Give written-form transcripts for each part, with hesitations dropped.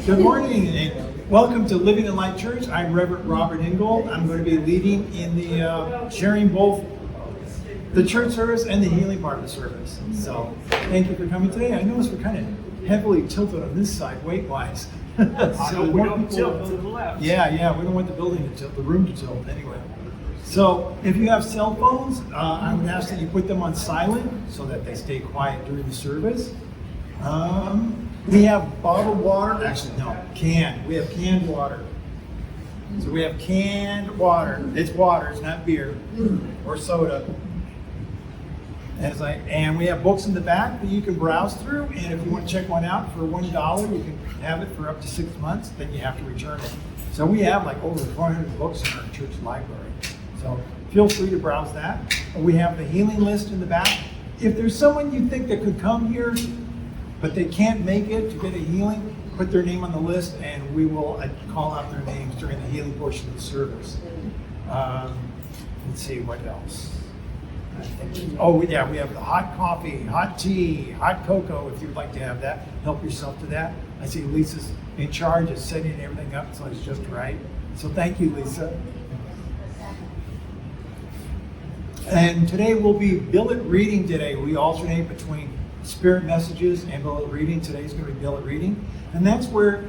Good morning and welcome to Living in Light Church. I'm Reverend Robert Ingold. I'm going to be leading in the sharing both the church service and the healing part of the service. So thank you for coming today. I notice we're kind of heavily tilted on this side weight-wise. So we don't tilt to the left. Yeah, we don't want the building to tilt, the room to tilt anyway. So if you have cell phones, I would ask that you put them on silent so that they stay quiet during the service. We have bottled water, actually no, canned. We have canned water. So we have canned water. It's water, it's not beer or soda. And we have books in the back that you can browse through, and if you want to check one out for $1, you can have it for up to 6 months, then you have to return it. So we have like over 400 books in our church library. So feel free to browse that. We have the healing list in the back. If there's someone you think that could come here, but they can't make it to get a healing, put their name on the list and we will call out their names during the healing portion of the service. Let's see, what else? We have the hot coffee, hot tea, hot cocoa if you'd like to have that. Help yourself to that. I see Lisa's in charge of setting everything up so it's just right. So thank you, Lisa. And today will be billet reading today. We alternate between spirit messages and billet reading. Today's going to be billet reading. And that's where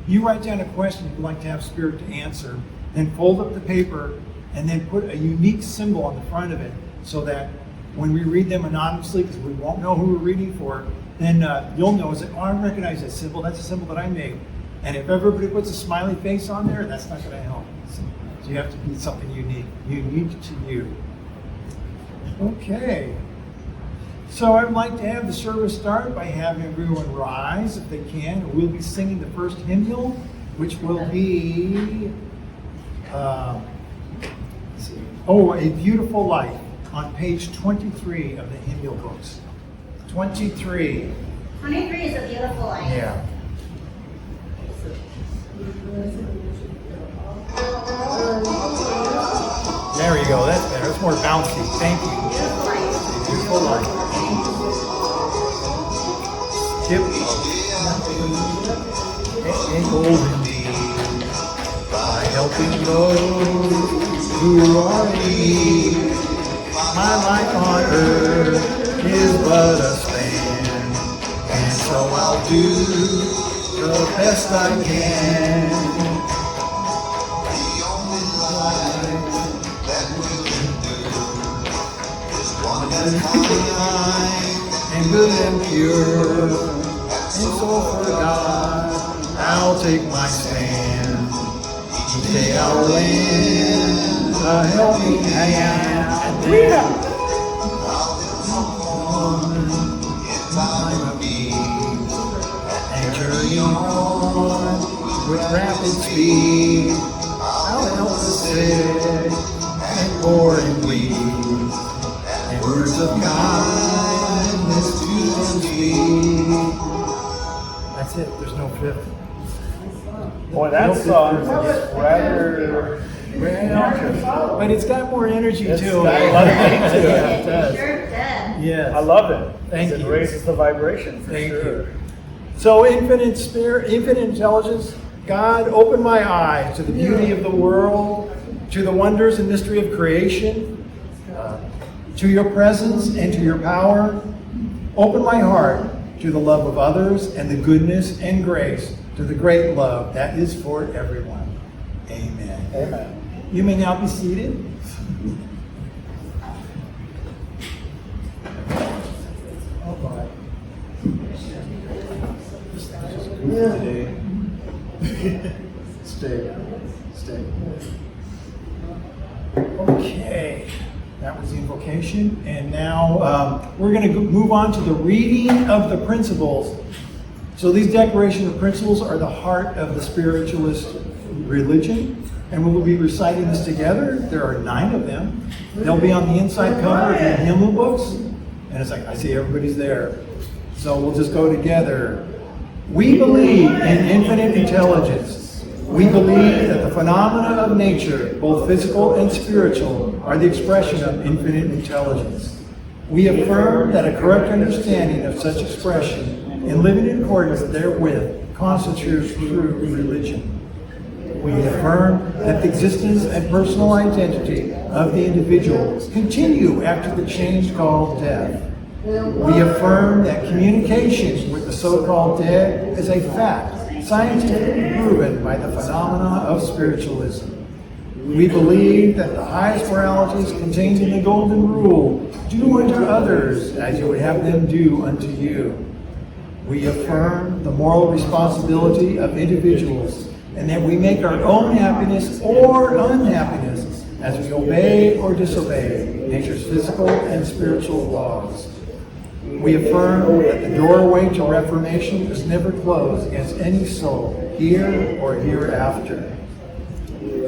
you write down a question you'd like to have spirit to answer, then fold up the paper and then put a unique symbol on the front of it so that when we read them anonymously, because we won't know who we're reading for, then you'll know, I recognize that symbol. That's a symbol that I made. And if everybody puts a smiley face on there, that's not going to help. So you have to be something unique to you. Okay, so I'd like to have the service start by having everyone rise if they can. We'll be singing the first hymnal, which will be, A Beautiful Life on page 23 of the hymnal books. 23. 23 is A Beautiful Life. Yeah. There you go, that's better. It's more bouncy. Thank you. Beautiful life. Skip. And golden deed by helping those who are in need. My life on earth is but a span, and so I'll do the best I can. And good and pure, and so for God I'll take my stand. Each day I'll lend a helping hand. And then in time of need, and journey on with rapid speed, I'll help the sick and poor and weak. Words of kindness to them speak. That's it. There's no fifth. Boy, that song is rather but it's got more energy too. It's got a lot of things to it. It sure does. Yes. I love it. Thank It you. raises the vibration for Thank sure. you. So infinite spirit, infinite intelligence, God, open my eyes to the beauty of the world, to the wonders and mystery of creation, to your presence and to your power. Open my heart to the love of others and the goodness and grace to the great love that is for everyone. Amen. Amen. You may now be seated. Today. Stay. Okay. That was the invocation, and now we're going to move on to the reading of the principles. So these declaration of principles are the heart of the spiritualist religion, and we will be reciting this together. There are 9 of them. They'll be on the inside cover of the hymnal books, and it's like, I see everybody's there. So we'll just go together. We believe in infinite intelligence. We believe that the phenomena of nature, both physical and spiritual, are the expression of infinite intelligence. We affirm that a correct understanding of such expression and living in accordance therewith constitutes true religion. We affirm that the existence and personal identity of the individual continue after the change called death. We affirm that communication with the so-called dead is a fact, scientifically proven by the phenomena of spiritualism. We believe that the highest moralities contained in the Golden Rule, do unto others as you would have them do unto you. We affirm the moral responsibility of individuals and that we make our own happiness or unhappiness as we obey or disobey nature's physical and spiritual laws. We affirm that the doorway to reformation is never closed against any soul, here or hereafter.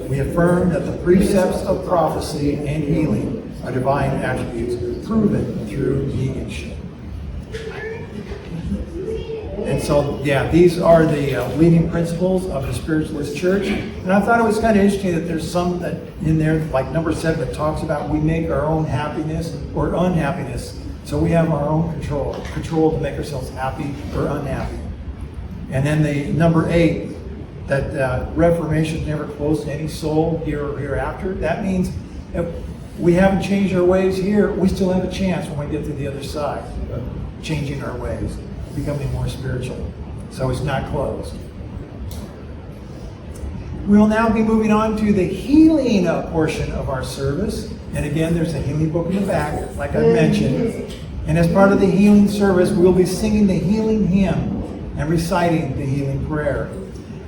We affirm that the precepts of prophecy and healing are divine attributes proven through mediumship. And so, yeah, these are the leading principles of the Spiritualist Church. And I thought it was kind of interesting that there's some that in there, like number 7, that talks about we make our own happiness or unhappiness. So we have our own control to make ourselves happy or unhappy. And then the number 8, that reformation is never closed to any soul here or hereafter. That means if we haven't changed our ways here, we still have a chance when we get to the other side of changing our ways, becoming more spiritual. So it's not closed. We'll now be moving on to the healing portion of our service. And again, there's a healing book in the back, like I mentioned. And as part of the healing service, we'll be singing the healing hymn and reciting the healing prayer.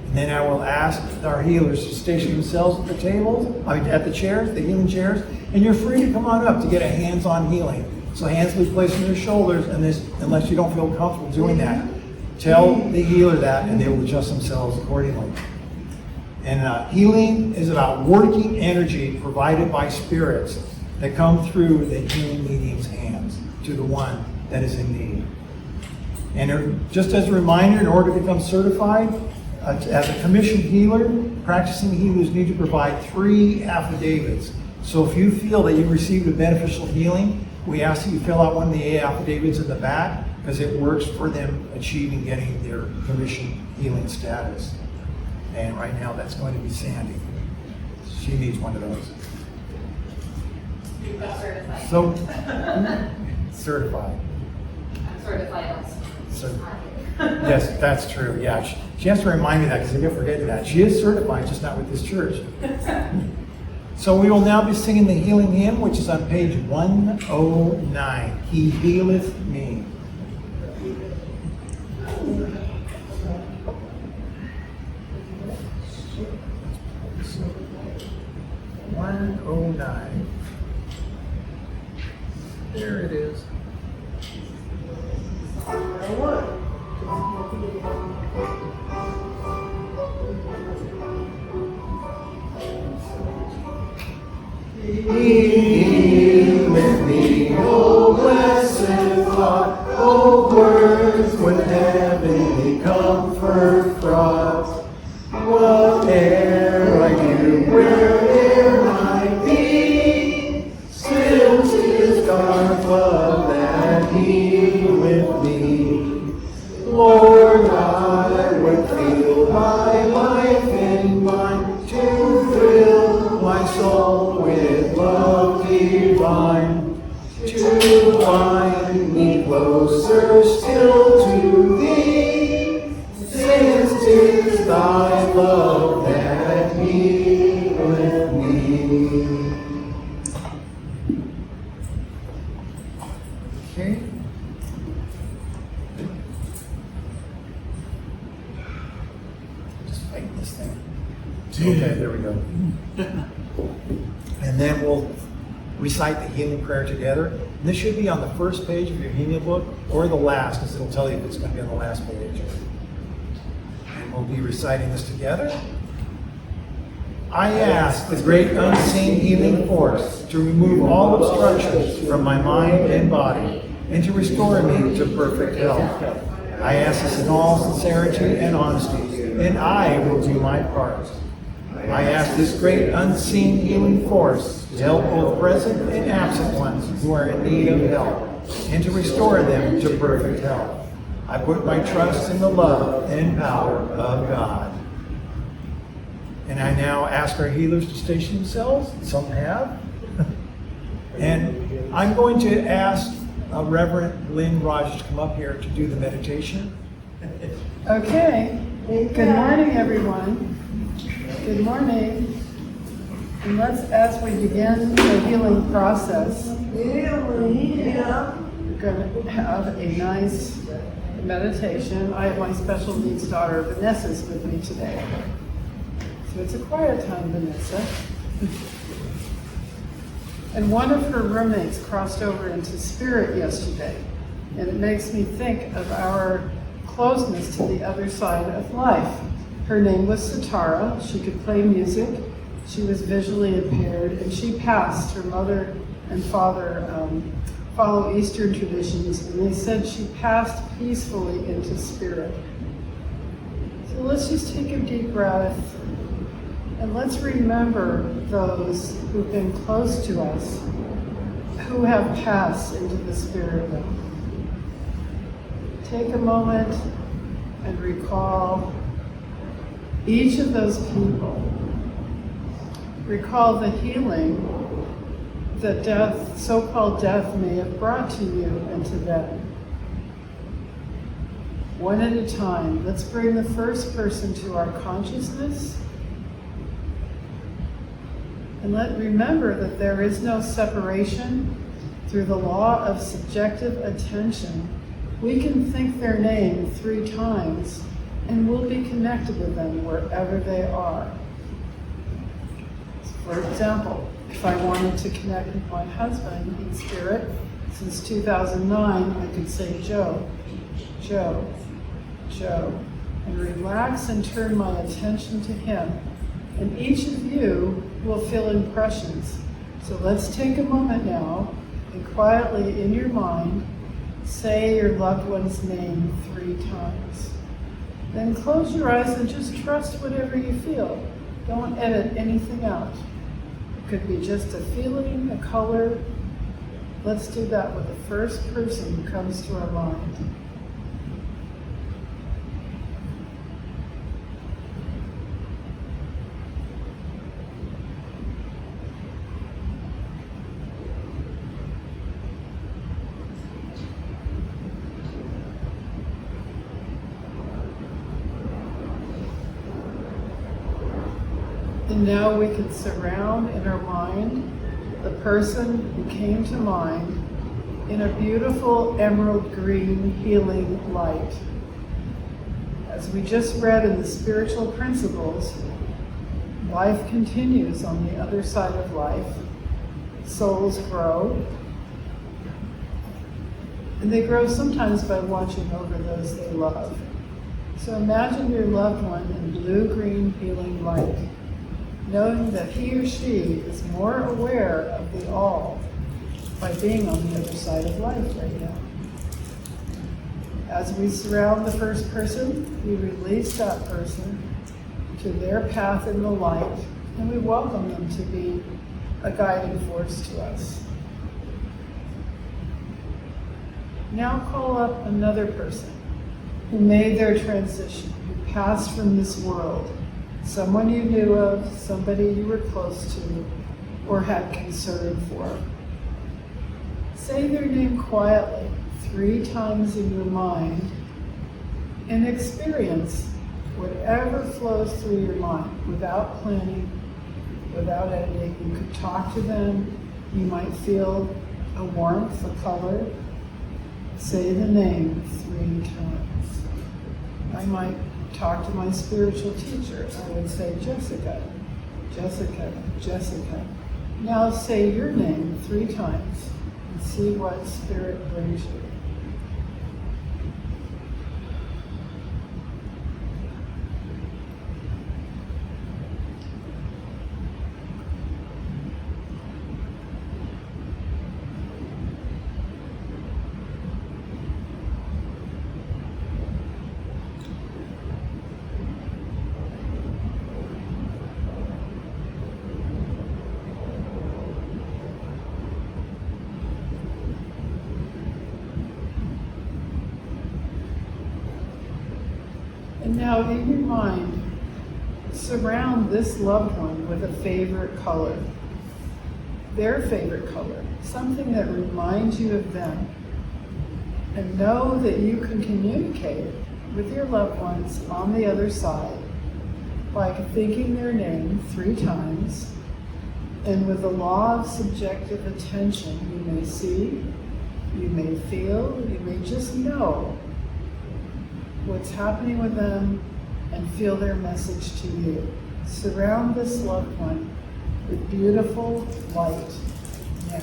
And then I will ask our healers to station themselves at the tables, at the chairs, the healing chairs. And you're free to come on up to get a hands-on healing. So hands will be placed on your shoulders, and this, unless you don't feel comfortable doing that, tell the healer that, and they will adjust themselves accordingly. And healing is about working energy provided by spirits that come through the healing medium's hands to the one that is in need. And just as a reminder, in order to become certified as a commissioned healer, practicing healers need to provide 3 affidavits. So if you feel that you received a beneficial healing, we ask that you fill out one of the affidavits in the back because it works for them achieving getting their commissioned healing status. And right now that's going to be Sandy. She needs one of those. You got certified. So, certified. I'm certified also. So, yes, that's true. Yeah, she has to remind me that because I keep forgetting that. She is certified, just not with this church. So we will now be singing the healing hymn, which is on page 109. He healeth me. 109. There it is. Healeth me, O blessed thought, O words with heavenly comfort fraught. Whate'er I do, where'er I be, still 'tis God's love that healeth me. Lord, I would feel my life in mine to thrill my soul with love divine, to find me closer still to thee, since 'tis thy love that healeth me. Okay. Just fight this thing. Okay, there we go. And then we'll recite the healing prayer together. And this should be on the first page of your healing book or the last, because it'll tell you if it's going to be on the last page. And we'll be reciting this together. I ask the great unseen healing force to remove all obstructions from my mind and body and to restore me to perfect health. I ask this in all sincerity and honesty, and I will do my part. I ask this great unseen healing force to help both present and absent ones who are in need of help and to restore them to perfect health. I put my trust in the love and power of God. And I now ask our healers to station themselves. Some have. And I'm going to ask Reverend Lynn Rogers to come up here to do the meditation. Okay. Good morning, everyone. Good morning. And let's, as we begin the healing process, we're going to have a nice meditation. I have my special needs daughter, Vanessa's with me today. So it's a quiet time, Vanessa. And one of her roommates crossed over into spirit yesterday. And it makes me think of our closeness to the other side of life. Her name was Satara. She could play music. She was visually impaired, and she passed. Her mother and father follow Eastern traditions, and they said she passed peacefully into spirit. So let's just take a deep breath, and let's remember those who've been close to us, who have passed into the spirit realm. Take a moment and recall each of those people. Recall the healing that death, so-called death, may have brought to you and to them. One at a time, let's bring the first person to our consciousness. And remember that there is no separation. Through the law of subjective attention, we can think their name 3 times and we'll be connected with them wherever they are. For example, if I wanted to connect with my husband in spirit, since 2009, I could say Joe, Joe, Joe, and relax and turn my attention to him. And each of you will feel impressions. So let's take a moment now and quietly in your mind, say your loved one's name 3 times. Then close your eyes and just trust whatever you feel. Don't edit anything out. It could be just a feeling, a color. Let's do that with the first person who comes to our mind. And now we can surround in our mind the person who came to mind in a beautiful emerald green healing light. As we just read in the spiritual principles, life continues on the other side of life. Souls grow. And they grow sometimes by watching over those they love. So imagine your loved one in blue-green healing light, knowing that he or she is more aware of the all by being on the other side of life right now. As we surround the first person, we release that person to their path in the light, and we welcome them to be a guiding force to us. Now call up another person who made their transition, who passed from this world. Someone you knew of, somebody you were close to, or had concern for. Say their name quietly 3 times in your mind and experience whatever flows through your mind without planning, without editing. You could talk to them. You might feel a warmth, a color. Say the name 3 times. I might talk to my spiritual teacher. I would say, Jessica, Jessica, Jessica. Now say your name 3 times and see what spirit brings you. And now in your mind, surround this loved one with a favorite color, their favorite color, something that reminds you of them. And know that you can communicate with your loved ones on the other side by thinking their name 3 times. And with the law of subjective attention, you may see, you may feel, you may just know what's happening with them and feel their message to you. Surround this loved one with beautiful light now.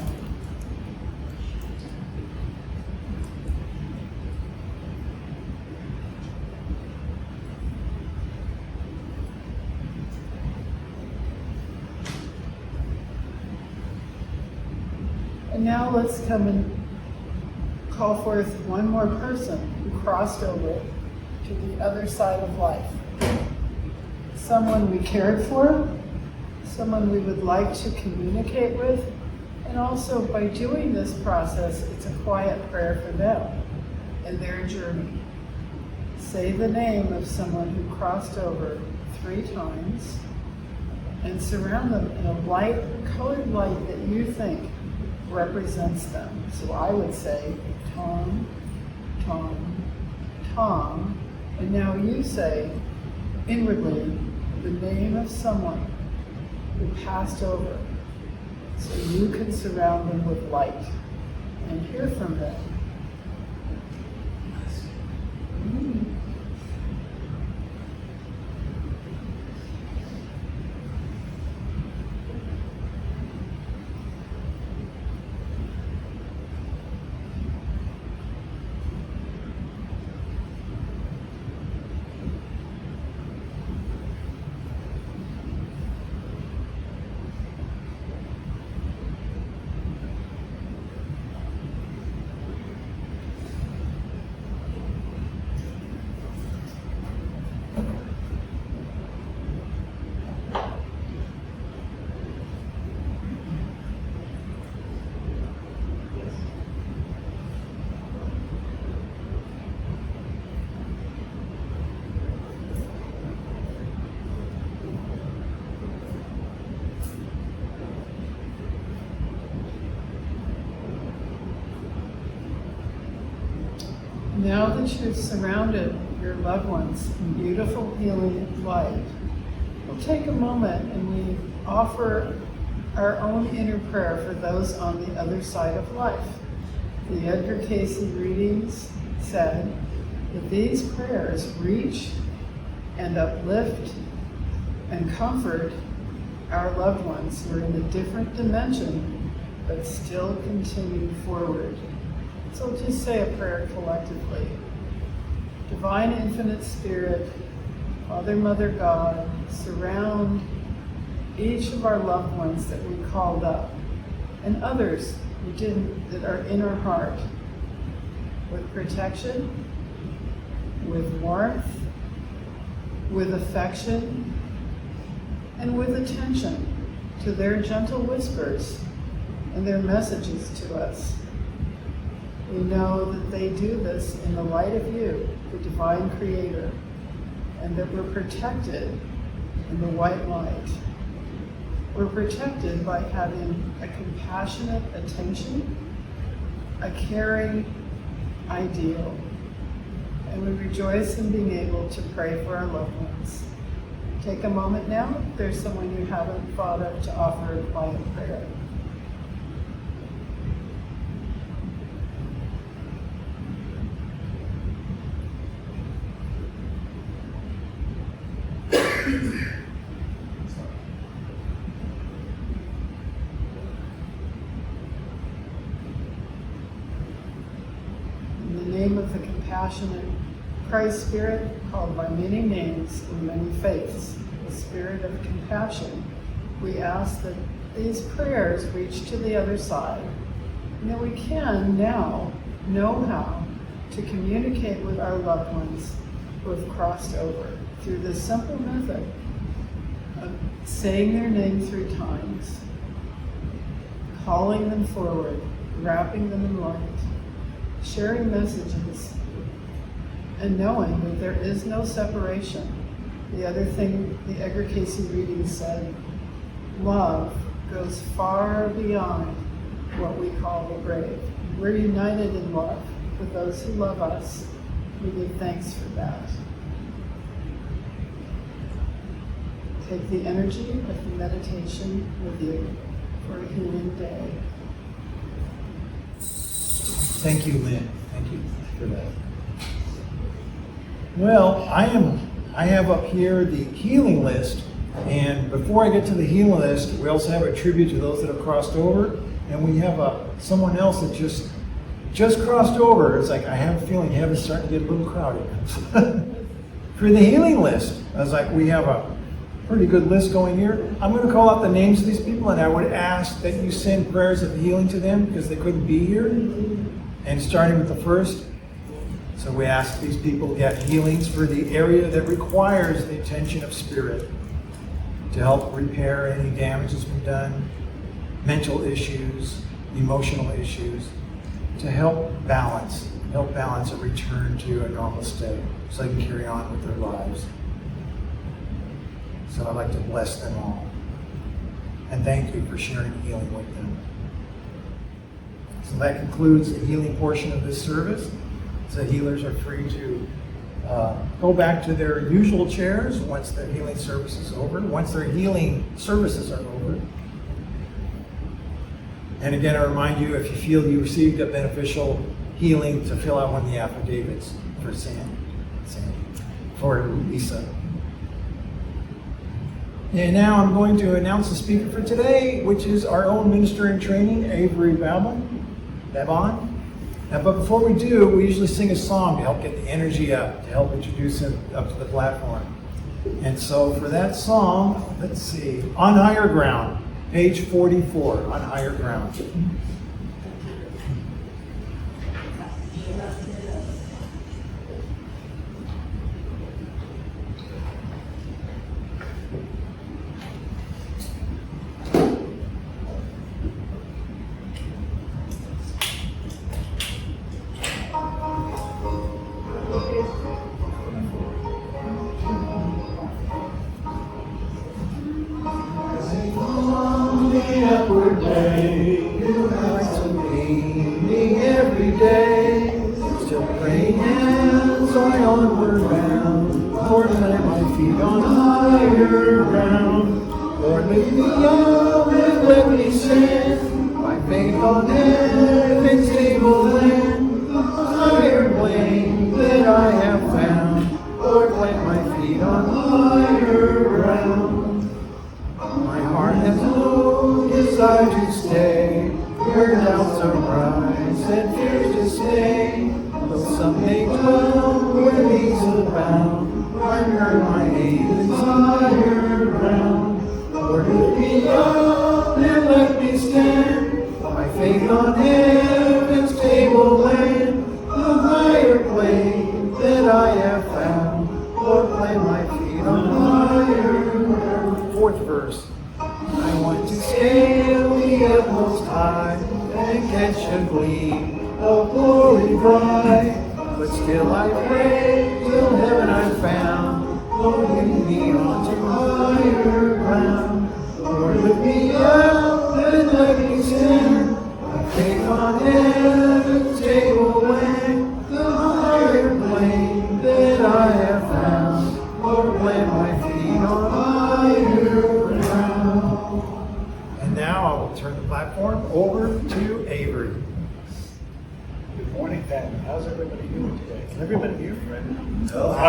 And now let's come and call forth one more person who crossed over to the other side of life. Someone we cared for, someone we would like to communicate with, and also by doing this process, it's a quiet prayer for them and their journey. Say the name of someone who crossed over 3 times and surround them in a light, colored light that you think represents them. So I would say Tom, Tom, Tom, and now you say inwardly the name of someone who passed over, so you can surround them with light and hear from them. Now that you've surrounded your loved ones in beautiful healing light, we'll take a moment and we offer our own inner prayer for those on the other side of life. The Edgar Casey readings said that these prayers reach and uplift and comfort our loved ones who are in a different dimension but still continue forward. So just say a prayer collectively. Divine Infinite Spirit, Father, Mother, God, surround each of our loved ones that we called up and others who didn't, that are in our heart, with protection, with warmth, with affection, and with attention to their gentle whispers and their messages to us. We know that they do this in the light of you, the divine creator, and that we're protected in the white light. We're protected by having a compassionate attention, a caring ideal, and we rejoice in being able to pray for our loved ones. Take a moment now, if there's someone you haven't thought of, to offer a quiet prayer. In the name of the compassionate Christ Spirit, called by many names in many faiths, the Spirit of compassion, we ask that these prayers reach to the other side, and that we can now know how to communicate with our loved ones who have crossed over through this simple method of saying their name 3 times, calling them forward, wrapping them in light, sharing messages, and knowing that there is no separation. The other thing the Edgar Casey reading said, love goes far beyond what we call the grave. We're united in love with those who love us. We give thanks for that. Take the energy of the meditation with you for a healing day. Thank you, Lynn. Thank you for that. Well, I have up here the healing list, and before I get to the healing list, we also have a tribute to those that have crossed over, and we have someone else that just crossed over. It's like I have a feeling heaven's starting to get a little crowded. For the healing list, I was like, we have a pretty good list going here. I'm going to call out the names of these people, and I would ask that you send prayers of healing to them because they couldn't be here. And starting with the first, so we ask these people to get healings for the area that requires the attention of spirit to help repair any damage that's been done, mental issues, emotional issues, to help balance a return to a normal state so they can carry on with their lives. So I'd like to bless them all. And thank you for sharing healing with them. So that concludes the healing portion of this service. So healers are free to go back to their usual chairs once the healing service is over, once their healing services are over. And again, I remind you, if you feel you received a beneficial healing, to fill out one of the affidavits for for Lisa. And now I'm going to announce the speaker for today, which is our own minister in training, Avery Babon. But before we do, we usually sing a song to help get the energy up, to help introduce him up to the platform. And so for that song, let's see, On Higher Ground, page 44, On Higher Ground.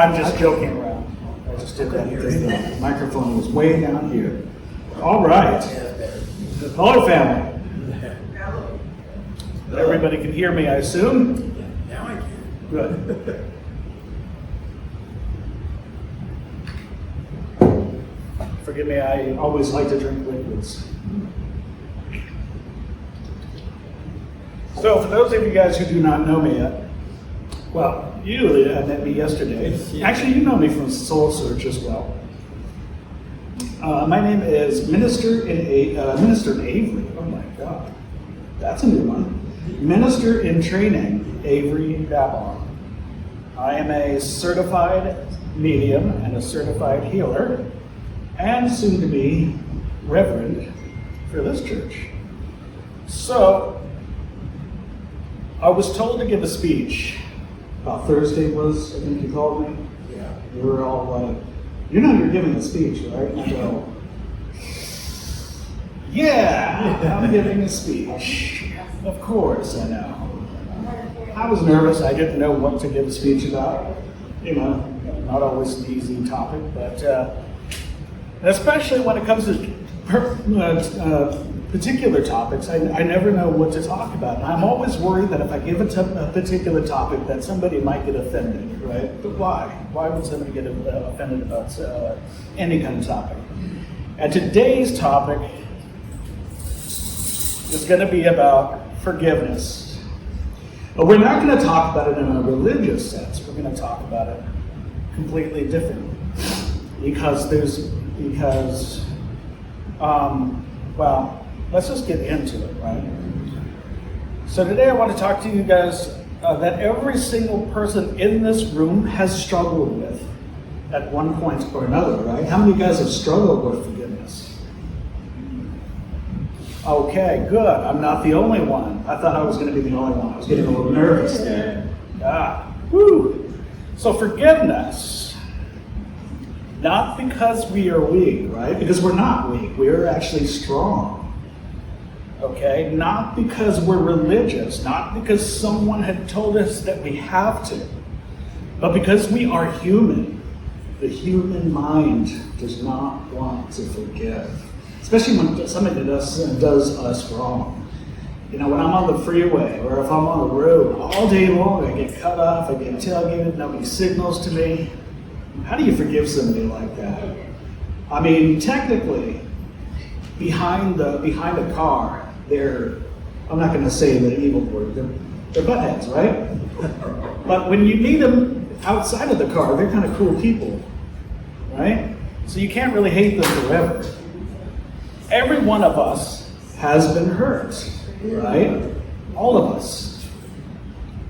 I'm just joking around. I just did that because the microphone was way down here. All right. Hello, family. Everybody can hear me, I assume? Now I can. Good. Forgive me, I always like to drink liquids. So, for those of you guys who do not know me yet, well, you met me yesterday. Actually, you know me from Soul Search as well. My name is Minister Avery. Oh my God, that's a new one. Minister in Training, Avery Babon. I am a certified medium and a certified healer, and soon to be reverend for this church. So, I was told to give a speech. About Thursday was, I think you called me? Yeah. You were all like, you know you're giving a speech, right? I go, yeah, I'm giving a speech. Of course, I know. I was nervous. I didn't know what to give a speech about. You know, not always an easy topic, but especially when it comes to particular topics, I never know what to talk about. And I'm always worried that if I give a particular topic, that somebody might get offended, right? But why? Why would somebody get offended about any kind of topic? And today's topic is going to be about forgiveness. But we're not going to talk about it in a religious sense. We're going to talk about it completely different. Well, let's just get into it, right? So today I want to talk to you guys that every single person in this room has struggled with at one point or another, right? How many of you guys have struggled with forgiveness? Okay, good. I'm not the only one. I thought I was going to be the only one. I was getting a little nervous there. Woo. So forgiveness, not because we are weak, right? Because we're not weak. We're actually strong. Okay? Not because we're religious, not because someone had told us that we have to, but because we are human. The human mind does not want to forgive. Especially when somebody does us wrong. You know, when I'm on the freeway or if I'm on the road all day long, I get cut off, I get tailgated, nobody signals to me. How do you forgive somebody like that? I mean, technically, behind a car, I'm not going to say the evil word, they're buttheads, right? But when you meet them outside of the car, they're kind of cool people, right? So you can't really hate them forever. Every one of us has been hurt, right? All of us.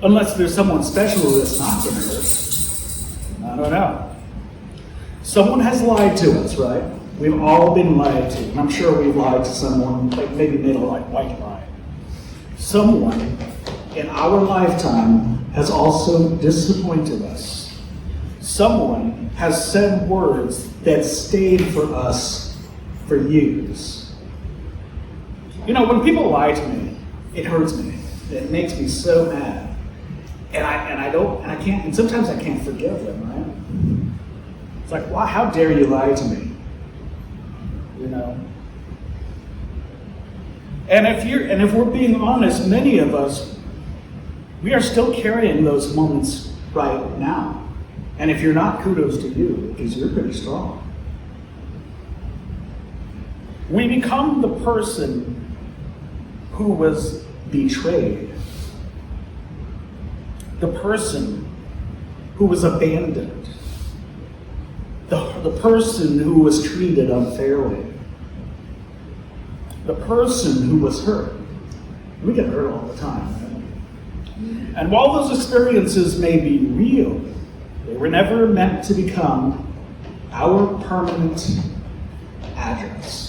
Unless there's someone special that's not been hurt. I don't know. Someone has lied to us, right? We've all been lied to. And I'm sure we've lied to someone, like maybe made a white lie. Someone in our lifetime has also disappointed us. Someone has said words that stayed for us for years. You know, when people lie to me, it hurts me. It makes me so mad. And sometimes I can't forgive them, right? It's like, why, how dare you lie to me? You know? And if we're being honest, many of us, we are still carrying those moments right now. And if you're not, kudos to you, because you're pretty strong. We become the person who was betrayed, the person who was abandoned, the person who was treated unfairly, the person who was hurt. We get hurt all the time, right? And while those experiences may be real, they were never meant to become our permanent address.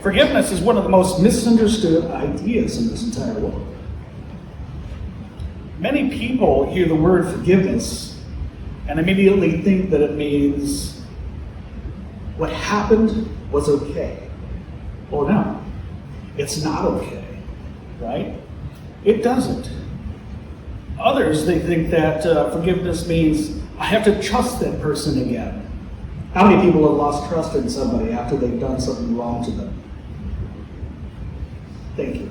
Forgiveness is one of the most misunderstood ideas in this entire world. Many people hear the word forgiveness and immediately think that it means what happened was okay. Well, no, it's not okay, right? It doesn't. Others, they think that forgiveness means I have to trust that person again. How many people have lost trust in somebody after they've done something wrong to them? Thank you.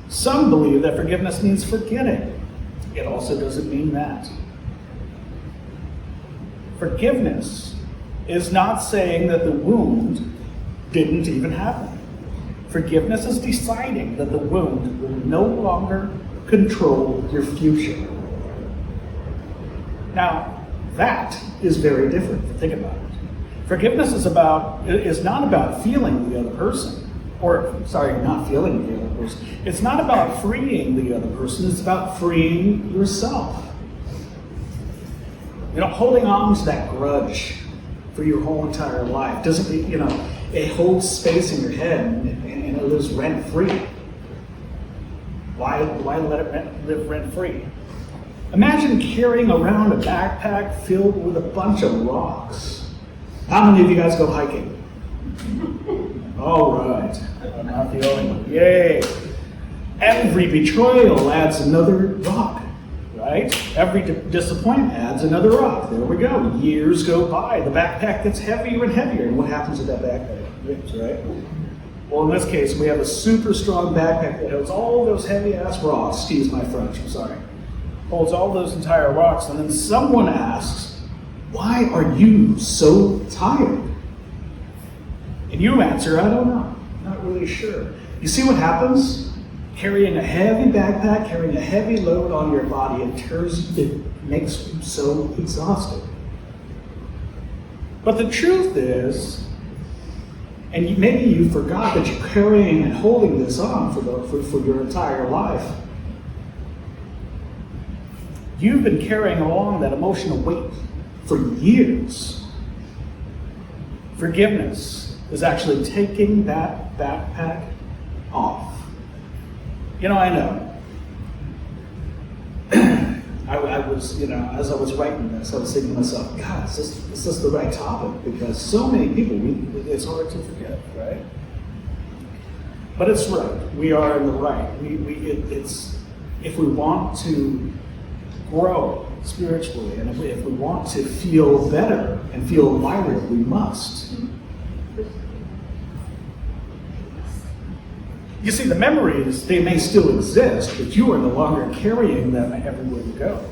Some believe that forgiveness means forgetting. It also doesn't mean that. Forgiveness is not saying that the wound didn't even happen. Forgiveness is deciding that the wound will no longer control your future. Now, that is very different. Think about it. Forgiveness is not about feeling the other person. or sorry, not feeling the other person. It's not about freeing the other person, it's about freeing yourself. Holding on to that grudge for your whole entire life doesn't, it holds space in your head and it lives rent free. Why let it live rent free? Imagine carrying around a backpack filled with a bunch of rocks. How many of you guys go hiking? All right, I'm not the only one. Yay! Every betrayal adds another rock, right? Every disappointment adds another rock. There we go. Years go by. The backpack gets heavier and heavier. And what happens with that backpack? It rips, right? Well, in this case, we have a super strong backpack that holds all those heavy-ass rocks. Excuse my French, I'm sorry. Holds all those entire rocks. And then someone asks, why are you so tired? And you answer, I don't know. Not really sure. You see what happens? Carrying a heavy backpack, carrying a heavy load on your body, it makes you so exhausted. But the truth is, and maybe you forgot that you're carrying and holding this on for your entire life. You've been carrying along that emotional weight for years. Forgiveness is actually taking that backpack off. I know. I was, as I was writing this, I was thinking to myself, God, is this the right topic? Because so many people, it's hard to forget, right? But it's right. We are in the right. It's if we want to grow spiritually, and if we want to feel better and feel lighter, we must. You see, the memories, they may still exist, but you are no longer carrying them everywhere you go.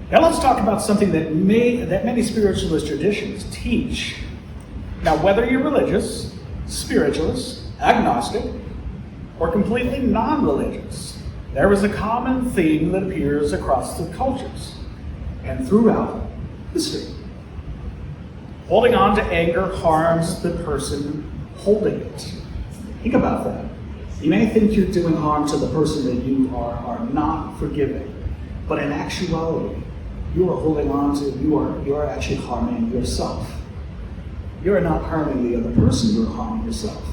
Now let's talk about something that many spiritualist traditions teach. Now, whether you're religious, spiritualist, agnostic, or completely non-religious, there is a common theme that appears across the cultures and throughout history. Holding on to anger harms the person holding it. Think about that. You may think you're doing harm to the person that you are not forgiving, but in actuality, you are holding on to, you are actually harming yourself. You are not harming the other person, you're harming yourself.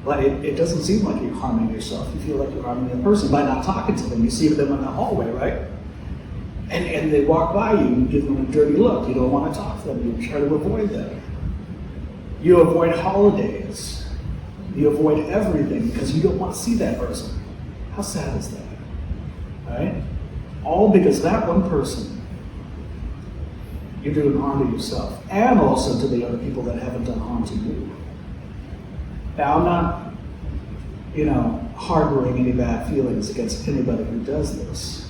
But it doesn't seem like you're harming yourself. You feel like you're harming the other person by not talking to them. You see them in the hallway, right? And they walk by you and give them a dirty look. You don't want to talk to them. You try to avoid them. You avoid holidays. You avoid everything because you don't want to see that person. How sad is that? Right? All because that one person, you're doing harm to yourself and also to the other people that haven't done harm to you. Now, I'm not, harboring any bad feelings against anybody who does this.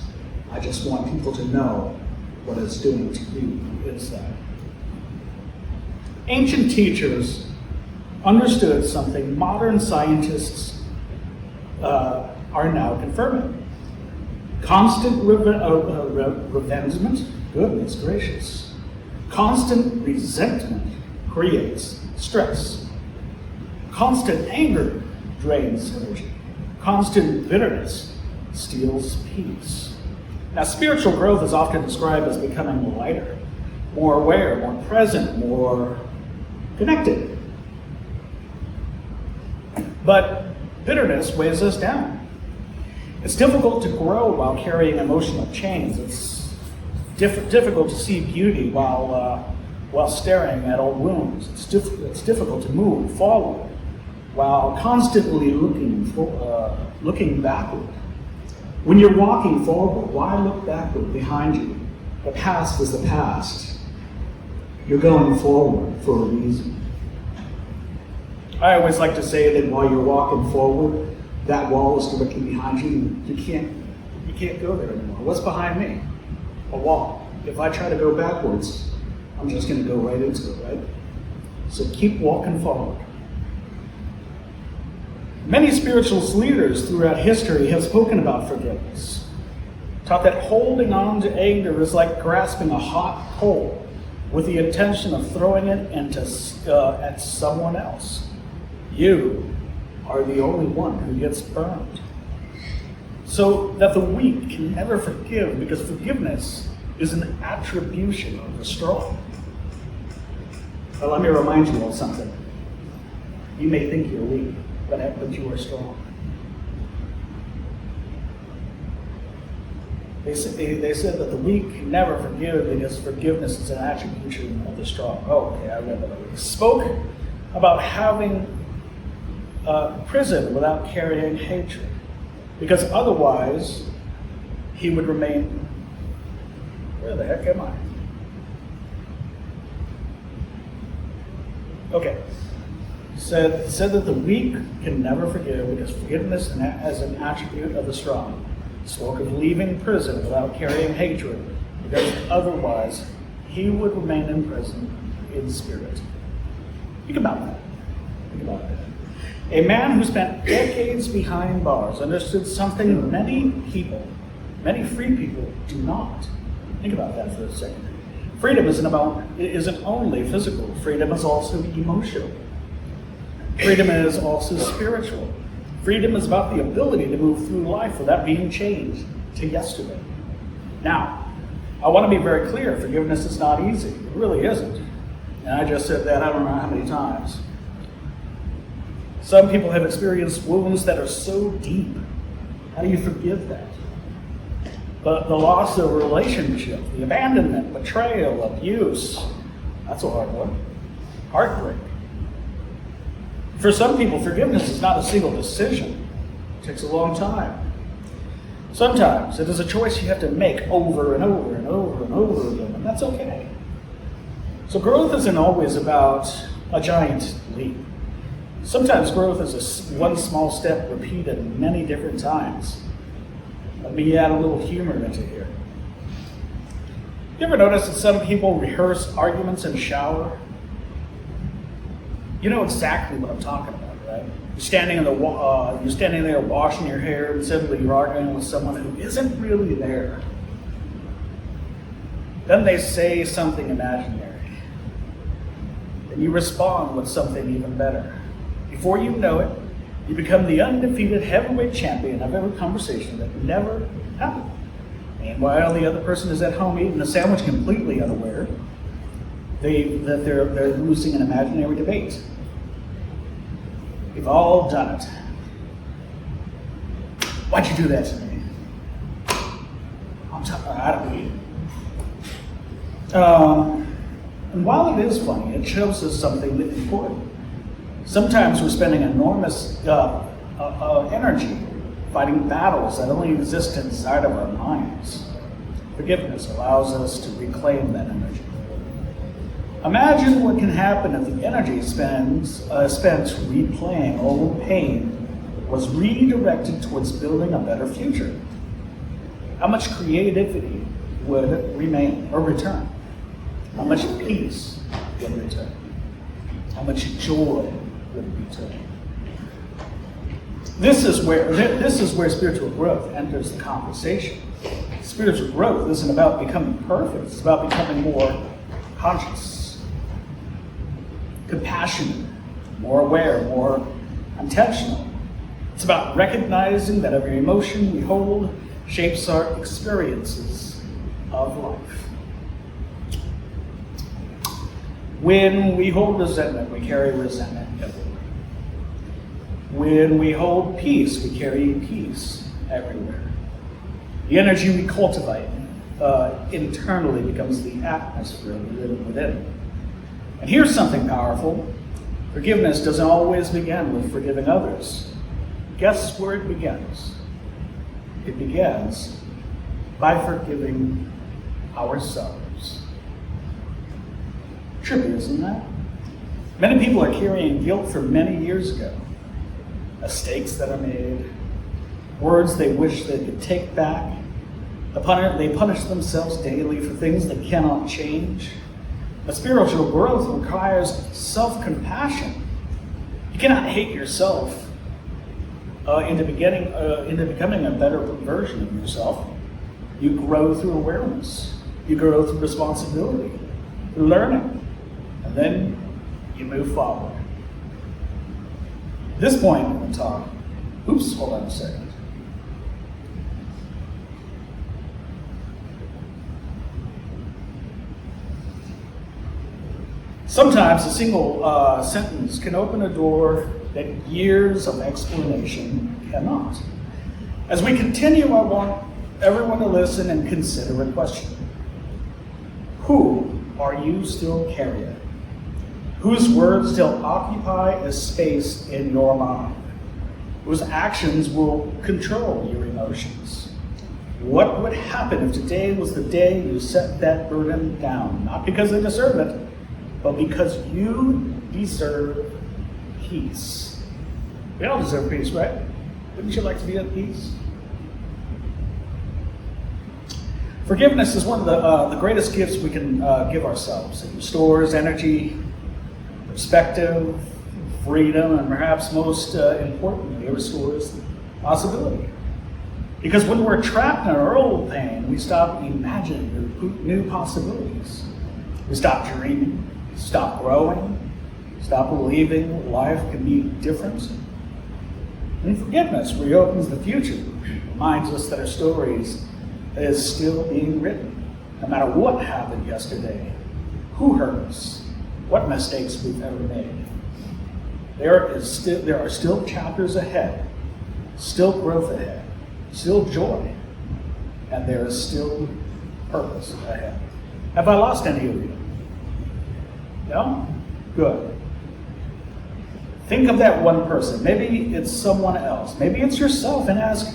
I just want people to know what it's doing to you inside. Ancient teachers understood something modern scientists are now confirming. Constant revengement, goodness gracious. Constant resentment creates stress. Constant anger drains energy. Constant bitterness steals peace. Now, spiritual growth is often described as becoming lighter, more aware, more present, more connected. But bitterness weighs us down. It's difficult to grow while carrying emotional chains. It's difficult to see beauty while staring at old wounds. It's difficult to move forward while constantly looking backward. When you're walking forward, why look backward behind you? The past is the past. You're going forward for a reason. I always like to say that while you're walking forward, that wall is directly behind you. You can't go there anymore. What's behind me? A wall. If I try to go backwards, I'm just going to go right into it, right? So keep walking forward. Many spiritualist leaders throughout history have spoken about forgiveness, taught that holding on to anger is like grasping a hot coal with the intention of throwing it at someone else. You are the only one who gets burned. So that the weak can never forgive, because forgiveness is an attribution of the strong. But let me remind you of something. You may think you're weak, but you are strong. They said that the weak can never forgive because forgiveness is an attribution of the strong. Oh, okay, I read that already. He spoke about having prison without carrying hatred, because otherwise he would remain. Where the heck am I? Okay. Said that the weak can never forgive because forgiveness is an attribute of the strong. Spoke of leaving prison without carrying hatred, because otherwise he would remain in prison in spirit. Think about that. Think about that. A man who spent decades behind bars understood something many people, many free people, do not. Think about that for a second. Freedom isn't only physical. Freedom is also emotional. Freedom is also spiritual. Freedom is about the ability to move through life without being chained to yesterday. Now, I want to be very clear, forgiveness is not easy. It really isn't. And I just said that I don't know how many times. Some people have experienced wounds that are so deep. How do you forgive that? But the loss of a relationship, the abandonment, betrayal, abuse, that's a hard one. Heartbreak. For some people, forgiveness is not a single decision. It takes a long time. Sometimes it is a choice you have to make over and over and over and over again, and that's okay. So growth isn't always about a giant leap. Sometimes growth is one small step repeated many different times. Let me add a little humor into here. You ever notice that some people rehearse arguments in the shower? You know exactly what I'm talking about, right? You're standing there washing your hair, and suddenly you're arguing with someone who isn't really there. Then they say something imaginary. Then you respond with something even better. Before you know it, you become the undefeated heavyweight champion of every conversation that never happened. Meanwhile, the other person is at home eating a sandwich, completely unaware that they're losing an imaginary debate. We've all done it. Why'd you do that to me? I don't know. And while it is funny, it shows us something important. Sometimes we're spending enormous energy fighting battles that only exist inside of our minds. Forgiveness allows us to reclaim that energy. Imagine what can happen if the energy spent replaying all the pain was redirected towards building a better future. How much creativity would remain or return? How much peace would return? How much joy would return? This is where spiritual growth enters the conversation. Spiritual growth isn't about becoming perfect. It's about becoming more conscious, compassionate, more aware, more intentional. It's about recognizing that every emotion we hold shapes our experiences of life. When we hold resentment, we carry resentment everywhere. When we hold peace, we carry peace everywhere. The energy we cultivate internally becomes the atmosphere we live within. And here's something powerful. Forgiveness doesn't always begin with forgiving others. Guess where it begins? It begins by forgiving ourselves. Trippy, isn't that? Many people are carrying guilt from many years ago. Mistakes that are made, words they wish they could take back. They punish themselves daily for things they cannot change. But spiritual growth requires self-compassion. You cannot hate yourself into becoming a better version of yourself. You grow through awareness. You grow through responsibility, through learning, and then you move forward. At this point in the talk, hold on a second. Sometimes a single sentence can open a door that years of explanation cannot. As we continue, I want everyone to listen and consider a question. Who are you still carrying? Whose words still occupy a space in your mind? Whose actions will control your emotions? What would happen if today was the day you set that burden down? Not because they deserve it, but because you deserve peace. We all deserve peace, right? Wouldn't you like to be at peace? Forgiveness is one of the greatest gifts we can give ourselves. It restores energy, perspective, freedom, and perhaps most importantly, it restores possibility. Because when we're trapped in our old pain, we stop imagining new possibilities. We stop dreaming, stop growing, stop believing life can be different. And forgiveness reopens the future, reminds us that our stories is still being written, no matter what happened yesterday, who hurt us, what mistakes we've ever made. There are still chapters ahead, still growth ahead, still joy, and there is still purpose ahead. Have I lost any of you? No? Good. Think of that one person. Maybe it's someone else. Maybe it's yourself, and ask,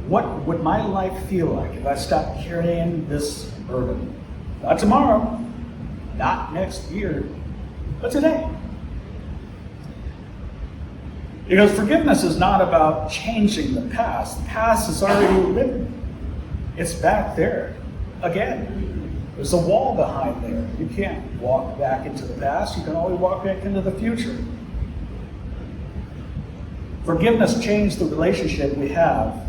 what would my life feel like if I stopped carrying this burden? Not tomorrow, not next year, but today. Because forgiveness is not about changing the past. The past is already written. It's back there again. There's a wall behind there. You can't walk back into the past. You can only walk back into the future. Forgiveness changed the relationship we have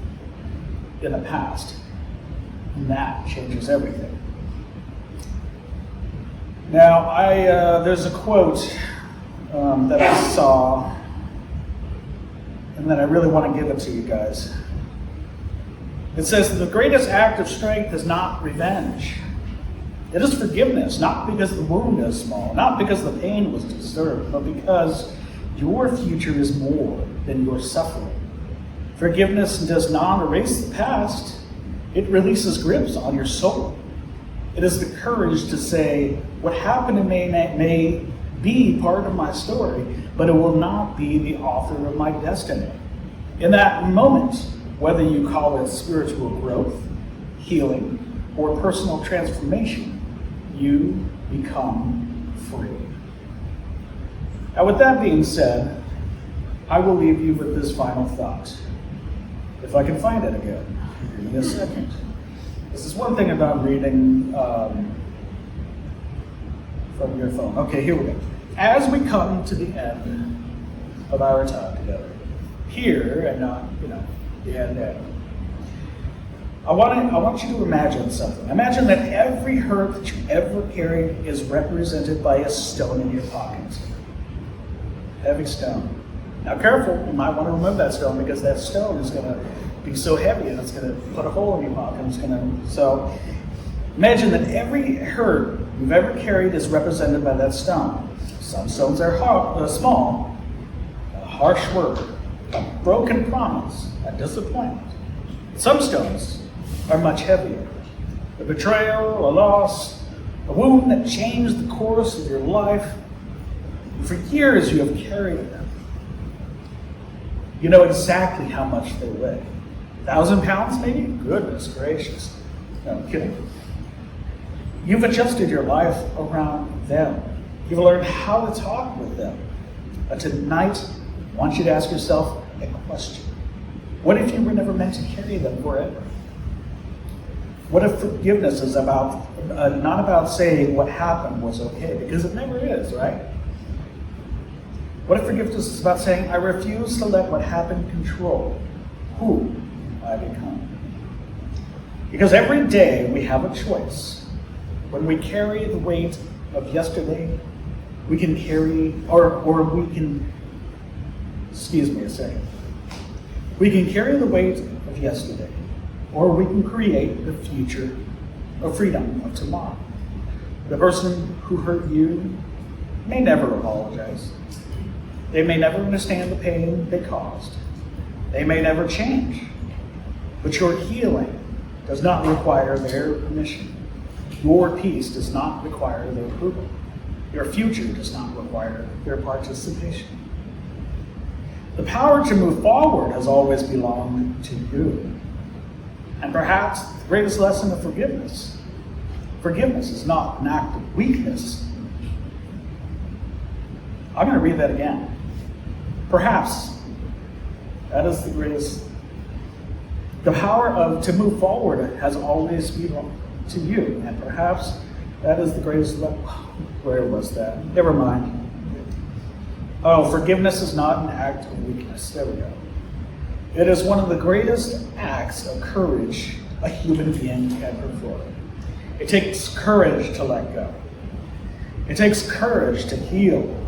in the past, and that changes everything. Now, there's a quote that I saw, and then I really want to give it to you guys. It says, the greatest act of strength is not revenge. It is forgiveness, not because the wound is small, not because the pain was deserved, but because your future is more than your suffering. Forgiveness does not erase the past. It releases grips on your soul. It is the courage to say, what happened may be part of my story, but it will not be the author of my destiny. In that moment, whether you call it spiritual growth, healing, or personal transformation, you become free. Now, with that being said, I will leave you with this final thought. If I can find it again, give me a second. This is one thing about reading from your phone. Okay, here we go. As we come to the end of our time together, here and not, the end. I want you to imagine something. Imagine that every hurt that you ever carried is represented by a stone in your pocket. Heavy stone. Now careful, you might want to remove that stone because that stone is going to be so heavy and it's going to put a hole in your pocket. So imagine that every hurt you've ever carried is represented by that stone. Some stones are small, a harsh word, a broken promise, a disappointment. Some stones are much heavier. A betrayal, a loss, a wound that changed the course of your life. For years you have carried them. You know exactly how much they weigh. 1,000 pounds maybe? Goodness gracious. No, I'm kidding. You've adjusted your life around them. You've learned how to talk with them. But tonight, I want you to ask yourself a question. What if you were never meant to carry them forever? What if forgiveness is about not about saying what happened was okay? Because it never is, right? What if forgiveness is about saying, I refuse to let what happened control who I become? Because every day we have a choice. When we carry the weight of yesterday, we can carry, or we can Excuse me a second. We can carry the weight of yesterday, or we can create the future of freedom of tomorrow. The person who hurt you may never apologize. They may never understand the pain they caused. They may never change. But your healing does not require their permission. Your peace does not require their approval. Your future does not require their participation. The power to move forward has always belonged to you. And perhaps the greatest lesson of forgiveness. Forgiveness is not an act of weakness. I'm going to read that again. Perhaps that is the greatest. The power to move forward has always belonged to you. And perhaps that is the greatest. Where was that? Never mind. Oh, forgiveness is not an act of weakness. There we go. It is one of the greatest acts of courage a human being can perform. It takes courage to let go. It takes courage to heal.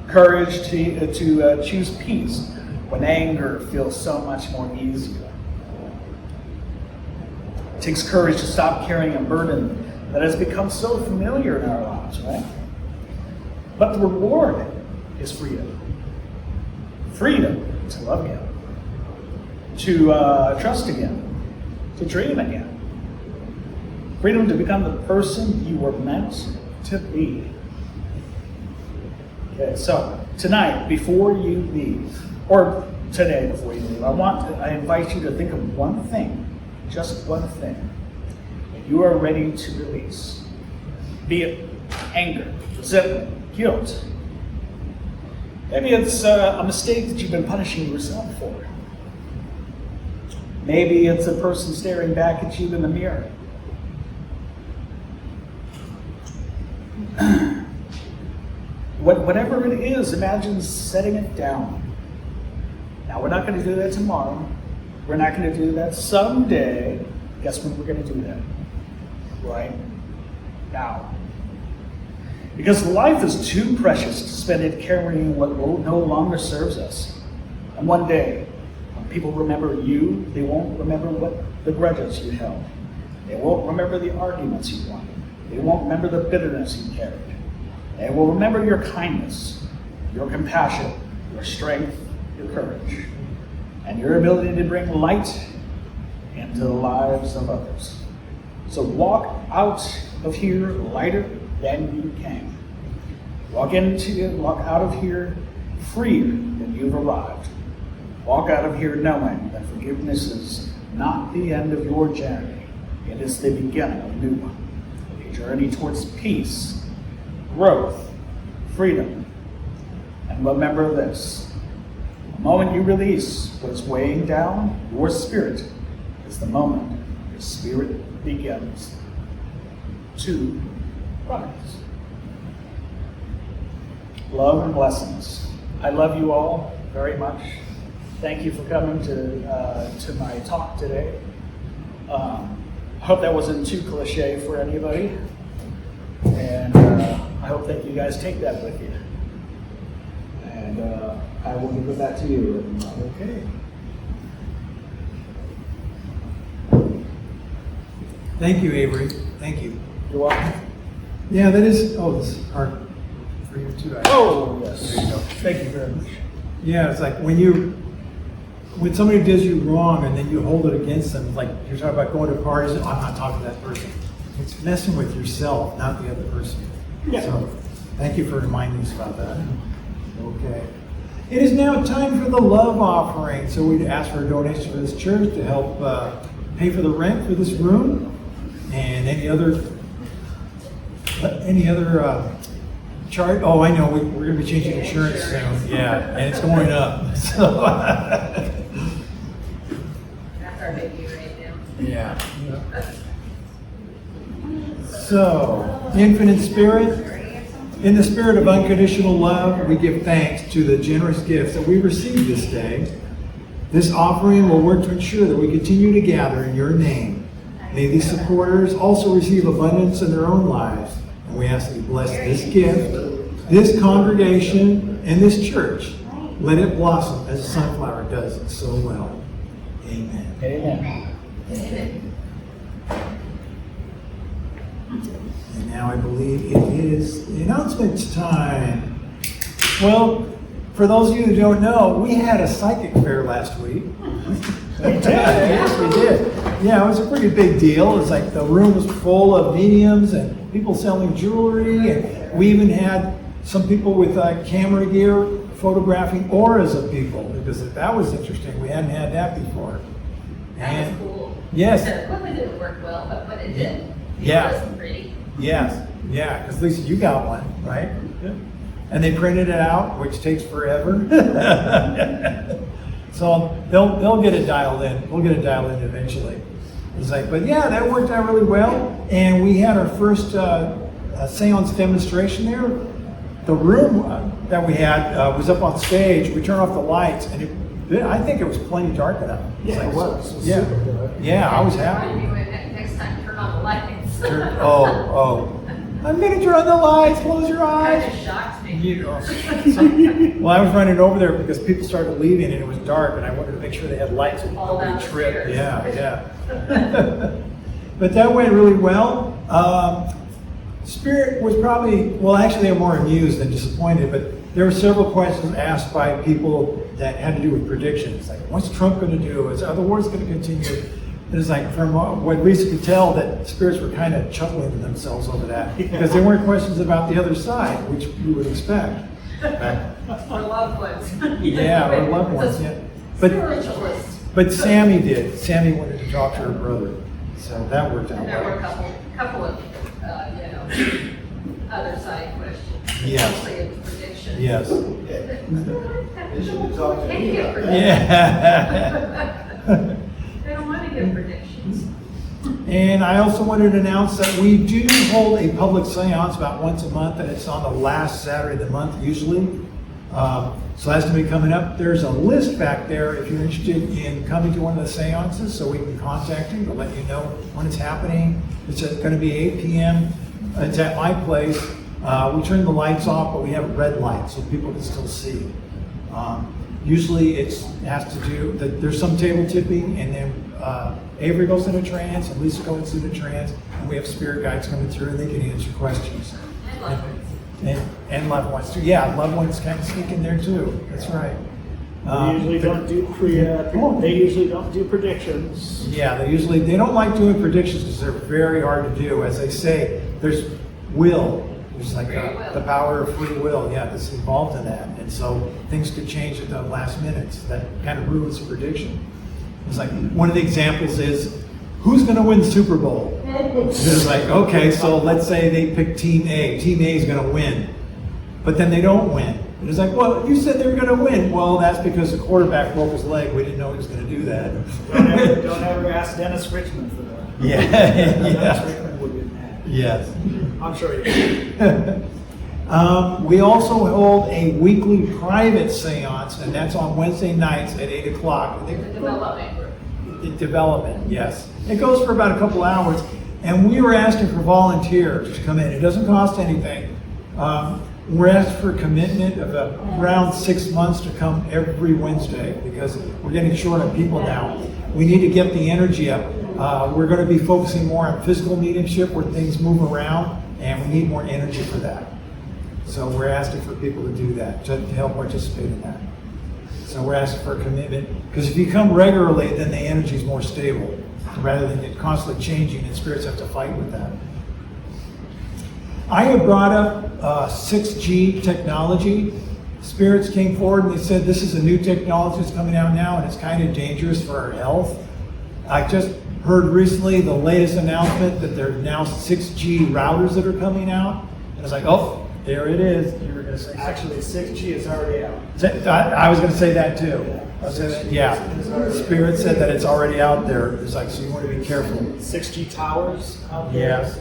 Courage to choose peace when anger feels so much more easier. It takes courage to stop carrying a burden that has become so familiar in our lives, right? But the reward is freedom. Freedom to love again, to trust again, to dream again. Freedom to become the person you were meant to be. Okay, so tonight, before you leave, or today before you leave, I invite you to think of one thing, just one thing, that you are ready to release. Be it anger, resentment, guilt. Maybe it's a mistake that you've been punishing yourself for. Maybe it's a person staring back at you in the mirror. Whatever it is, imagine setting it down. Now, we're not going to do that tomorrow. We're not going to do that someday. Guess when we're going to do that? Right now. Because life is too precious to spend it carrying what no longer serves us. And one day, when people remember you, they won't remember what the grudges you held. They won't remember the arguments you won. They won't remember the bitterness you carried. They will remember your kindness, your compassion, your strength, your courage, and your ability to bring light into the lives of others. So walk out of here lighter than you came. Walk out of here freer than you've arrived. Walk out of here knowing that forgiveness is not the end of your journey. It is the beginning of a new one. A journey towards peace, growth, freedom. And remember this. The moment you release what is weighing down your spirit is the moment your spirit begins to rise. Love and blessings. I love you all very much. Thank you for coming to my talk today. I hope that wasn't too cliche for anybody. And I hope that you guys take that with you. And I will give it back to you. Okay. Thank you, Avery. Thank you. You're welcome. Yeah, that is. Oh, this is hard for you too. Oh, yes. There you go. Thank you very much. Yeah, it's like when somebody does you wrong and then you hold it against them. It's like you're talking about going to parties. I'm not talking to that person. It's messing with yourself, not the other person. Yeah. So, thank you for reminding us about that. Okay. It is now time for the love offering. So we'd ask for a donation for this church to help pay for the rent for this room and any other charge. Oh, I know. We're going to be changing insurance soon. Yeah, and it's going up. So. That's our baby right now. Yeah. So, infinite spirit, in the spirit of unconditional love, we give thanks to the generous gifts that we received this day. This offering will work to ensure that we continue to gather in your name. May these supporters also receive abundance in their own lives. And we ask that you bless this gift, this congregation, and this church. Let it blossom as a sunflower does so well. Amen. Amen. And now I believe it is the announcements time. Well, for those of you who don't know, we had a psychic fair last week. Yes, we did. Yeah, it was a pretty big deal. It was like the room was full of mediums and people selling jewelry, and we even had some people with camera gear photographing auras of people, because that was interesting. We hadn't had that before. That was cool. Yes. The equipment didn't work well, but it did. Yeah. It was pretty. Yes, yeah, because Lisa, you got one, right? Yeah. And they printed it out, which takes forever. So they'll get it dialed in. We'll get it dialed in eventually. It's like, but yeah, that worked out really well. And we had our first seance demonstration there. The room that we had was up on stage. We turned off the lights, and I think it was plenty dark enough. Yeah, it was. It was Yeah, super dark. yeah, I was happy. Next time, turn on the lights. Oh. I'm gonna turn the lights, close your Kind eyes. of shocked me. Well, I was running over there because people started leaving and it was dark, and I wanted to make sure they had lights and All down nobody the tripped. stairs. Yeah. But that went really well. Spirit was probably, well, actually they were more amused than disappointed, but there were several questions asked by people that had to do with predictions. Like, what's Trump gonna do? Are the wars gonna continue? And it's like, from what Lisa could tell, that spirits were kind of chuckling to themselves over that, because there weren't questions about the other side, which you would expect. Or loved ones. Yeah, or loved ones, yeah. But Spiritualist. Sammy did. Sammy wanted to talk to her brother, so that worked out And there were a well. couple of, other side questions. Yes. Mostly it was predictions. Yes. They should have talked to Can't me give about that. Yeah. They don't want to give predictions. And I also wanted to announce that we do hold a public seance about once a month, and it's on the last Saturday of the month usually. So that's going to be coming up. There's a list back there if you're interested in coming to one of the seances, so we can contact you to let you know when it's happening. It's going to be 8 p.m. It's at my place. We turn the lights off, but we have a red light so people can still see. Usually it has to do, there's some table tipping, and then Avery goes into trance, and Lisa goes into trance, and we have spirit guides coming through, and they can answer questions. And loved ones. And loved ones too. Yeah, loved ones kind of sneak in there too. That's right. They usually don't do they usually don't do predictions. Yeah, they don't like doing predictions because they're very hard to do. As they say, there's will. There's like the power of free will. Yeah, that's involved in that. And so things could change at the last minutes. That kind of ruins the prediction. It's like, one of the examples is, who's going to win the Super Bowl? It's like, okay, so let's say they pick Team A. Team A is going to win. But then they don't win. And it's like, well, you said they were going to win. Well, that's because the quarterback broke his leg. We didn't know he was going to do that. Don't ever ask Dennis Richmond for that. Yeah. Dennis Yeah. Richmond would get mad. Yes. I'm sure he would. We also hold a weekly private seance, and that's on Wednesday nights at 8 o'clock. The development group. Development, yes. It goes for about a couple hours, and we were asking for volunteers to come in. It doesn't cost anything. We're asking for a commitment of around 6 months to come every Wednesday, because we're getting short on people now. We need to get the energy up. We're going to be focusing more on physical mediumship, where things move around, and we need more energy for that. So we're asking for people to do that, to help participate in that. So we're asking for a commitment, because if you come regularly, then the energy is more stable, rather than it constantly changing, and spirits have to fight with that. I have brought up 6G technology. Spirits came forward and they said this is a new technology that's coming out now, and it's kind of dangerous for our health. I just heard recently the latest announcement that there are now 6G routers that are coming out. And I was like, oh, there it is. You were going to say Actually, 6G is already out. I was going to say that too. I was saying that, yeah. Spirit said that it's already out there. It's like, so you want to be careful. 6G towers out there. Yes.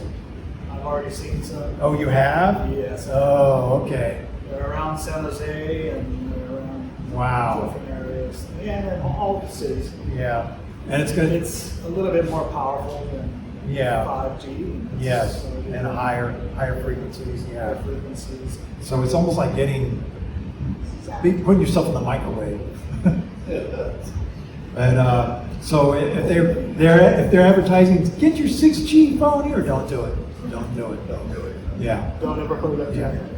I've already seen some. Oh, you have? Yes. Oh, okay. They're around San Jose and they're around Wow. different areas. And in all the cities. Yeah. And it's going to, It's a little bit more powerful than yeah. 5G. Yes, So, and higher frequencies, higher yeah. frequencies. So it's almost like getting Be putting yourself in the microwave. But so if they're advertising, get your 6G phone here, don't do it. Don't do it. Don't do it. Yeah. Don't ever put it up to your Yeah. head.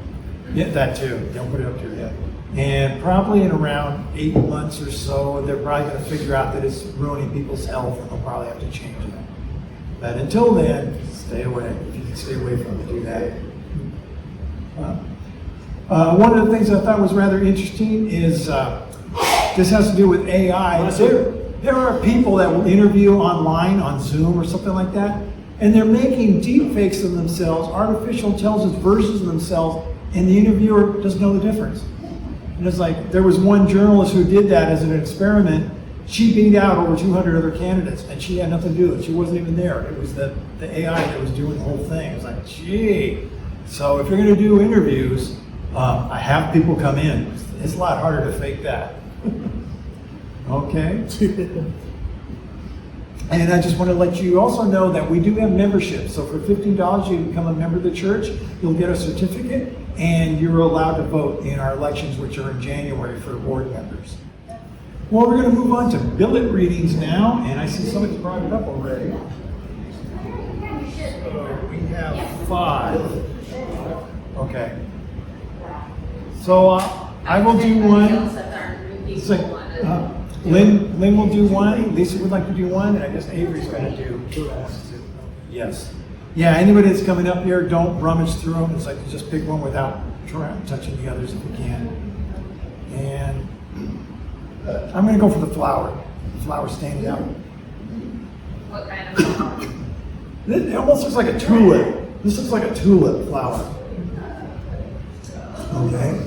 Yeah, that too. Don't put it up to your head. And probably in around 8 months or so, they're probably going to figure out that it's ruining people's health, and they'll probably have to change it. But until then, stay away. If you can stay away from it, do that. One of the things I thought was rather interesting is this has to do with AI. There are people that will interview online on Zoom or something like that, and they're making deep fakes of themselves, artificial intelligence versions of themselves, and the interviewer doesn't know the difference. And it's like, there was one journalist who did that as an experiment. She beat out over 200 other candidates, and she had nothing to do with it. She wasn't even there. It was the AI that was doing the whole thing. It was like, gee. So if you're going to do interviews, I have people come in. It's a lot harder to fake that. Okay? And I just want to let you also know that we do have memberships. So for $15, you become a member of the church. You'll get a certificate, and you're allowed to vote in our elections, which are in January for board members. Well, we're going to move on to billet readings now, and I see somebody's brought it up already. So we have 5. Okay. So I will do one. It's like, Lynn will do one. Lisa would like to do one, and I guess Avery's going to do 2. Yes. Yeah. Anybody that's coming up here, don't rummage through them. It's like you just pick one without touching the others if you can. And I'm going to go for the flower. The flower standing out. What kind of flower? It almost looks like a tulip. This looks like a tulip flower. Okay.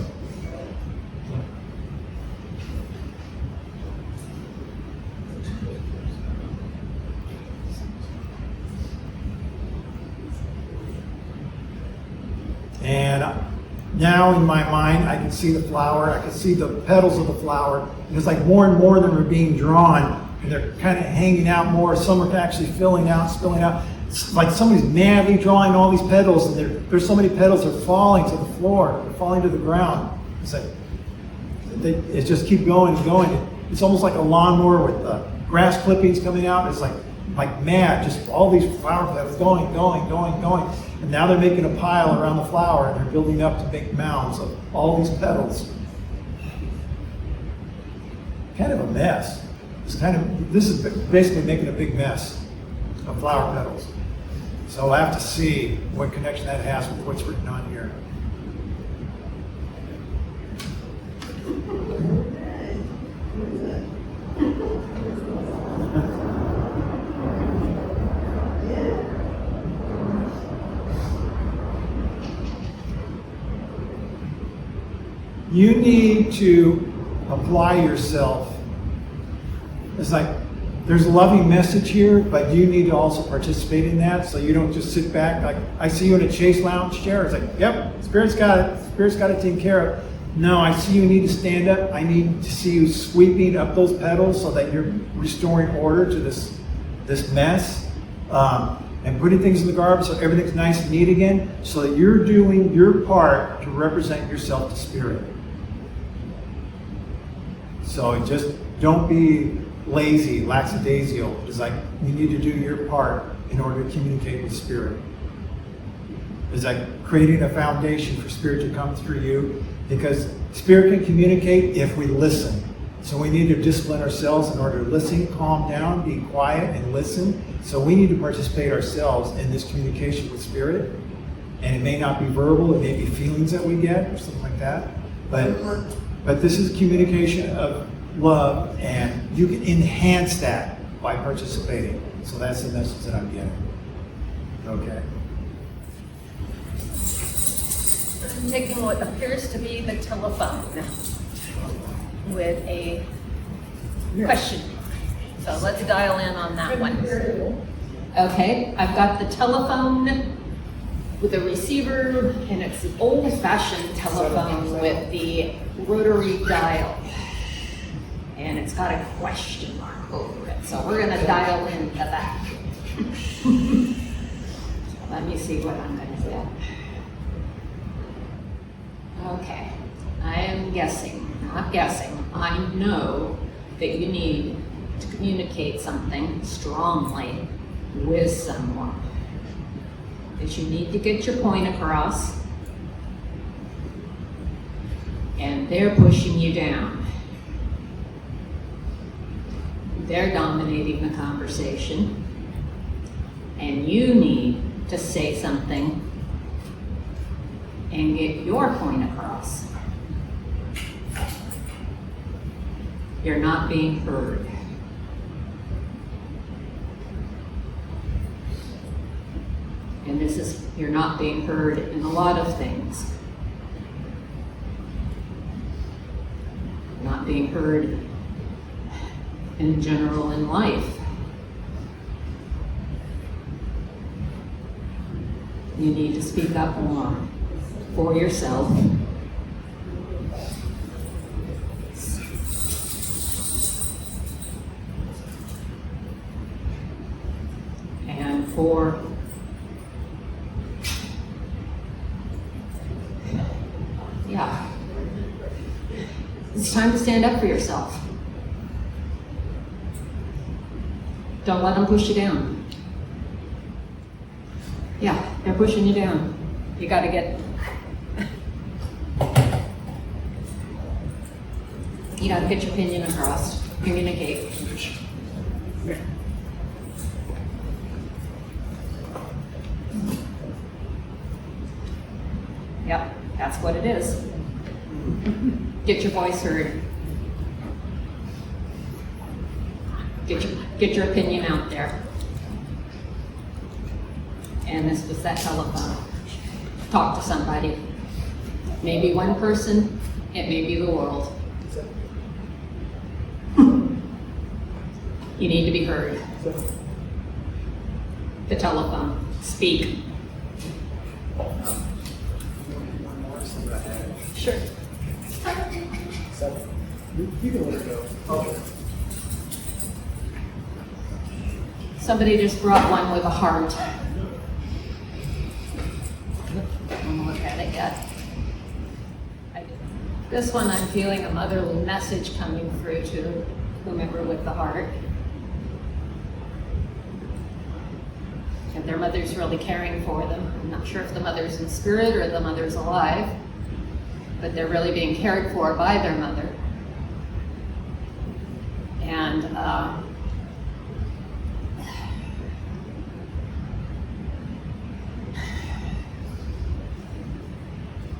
And now in my mind, I can see the flower. I can see the petals of the flower. And it's like more and more of them are being drawn, and they're kind of hanging out more. Some are actually filling out, spilling out. It's like somebody's madly drawing all these petals, and there's so many petals that are falling to the floor, they're falling to the ground. It's like it just keep going and going. It's almost like a lawnmower with grass clippings coming out. It's like mad, just all these flower petals going. And now they're making a pile around the flower, and they're building up to make mounds of all these petals. Kind of a mess. This is basically making a big mess of flower petals. So I have to see what connection that has with what's written on here. You need to apply yourself. It's like there's a loving message here, but you need to also participate in that, so you don't just sit back. Like I see you in a Chase lounge chair. It's like, yep, Spirit's got it. Spirit's got it taken care of. No, I see you need to stand up. I need to see you sweeping up those petals so that you're restoring order to this mess, and putting things in the garbage so everything's nice and neat again, so that you're doing your part to represent yourself to Spirit. So just don't be lazy, lackadaisical. It's like you need to do your part in order to communicate with Spirit. It's like creating a foundation for Spirit to come through you, because Spirit can communicate if we listen. So we need to discipline ourselves in order to listen, calm down, be quiet, and listen. So we need to participate ourselves in this communication with Spirit. And it may not be verbal, it may be feelings that we get or something like that. But this is communication of love, and you can enhance that by participating. So that's the message that I'm getting. Okay. I'm taking what appears to be the telephone with a question. So let's dial in on that one. Okay, I've got the telephone with a receiver, and it's an old-fashioned telephone with the rotary dial. And it's got a question mark over it. So we're gonna dial into that. Let me see what I'm gonna do. Okay, I am I'm guessing, not guessing, I know that you need to communicate something strongly with someone. That you need to get your point across, and they're pushing you down. They're dominating the conversation, and you need to say something and get your point across. You're not being heard. And this is, you're not being heard in a lot of things. Not being heard in general in life. You need to speak up more for yourself. And for it's time to stand up for yourself. Don't let them push you down. Yeah, they're pushing you down. You gotta get your opinion across. Communicate. Yep, that's what it is. Get your voice heard. Get your opinion out there. And this was that telephone. Talk to somebody. Maybe one person, it may be the world. You need to be heard. The telephone. Speak. Sure. You can let it go. Okay. Somebody just brought one with a heart. I don't look at it yet. This one I'm feeling a motherly message coming through to whomever with the heart. And their mother's really caring for them. I'm not sure if the mother's in spirit or the mother's alive, but they're really being cared for by their mother. And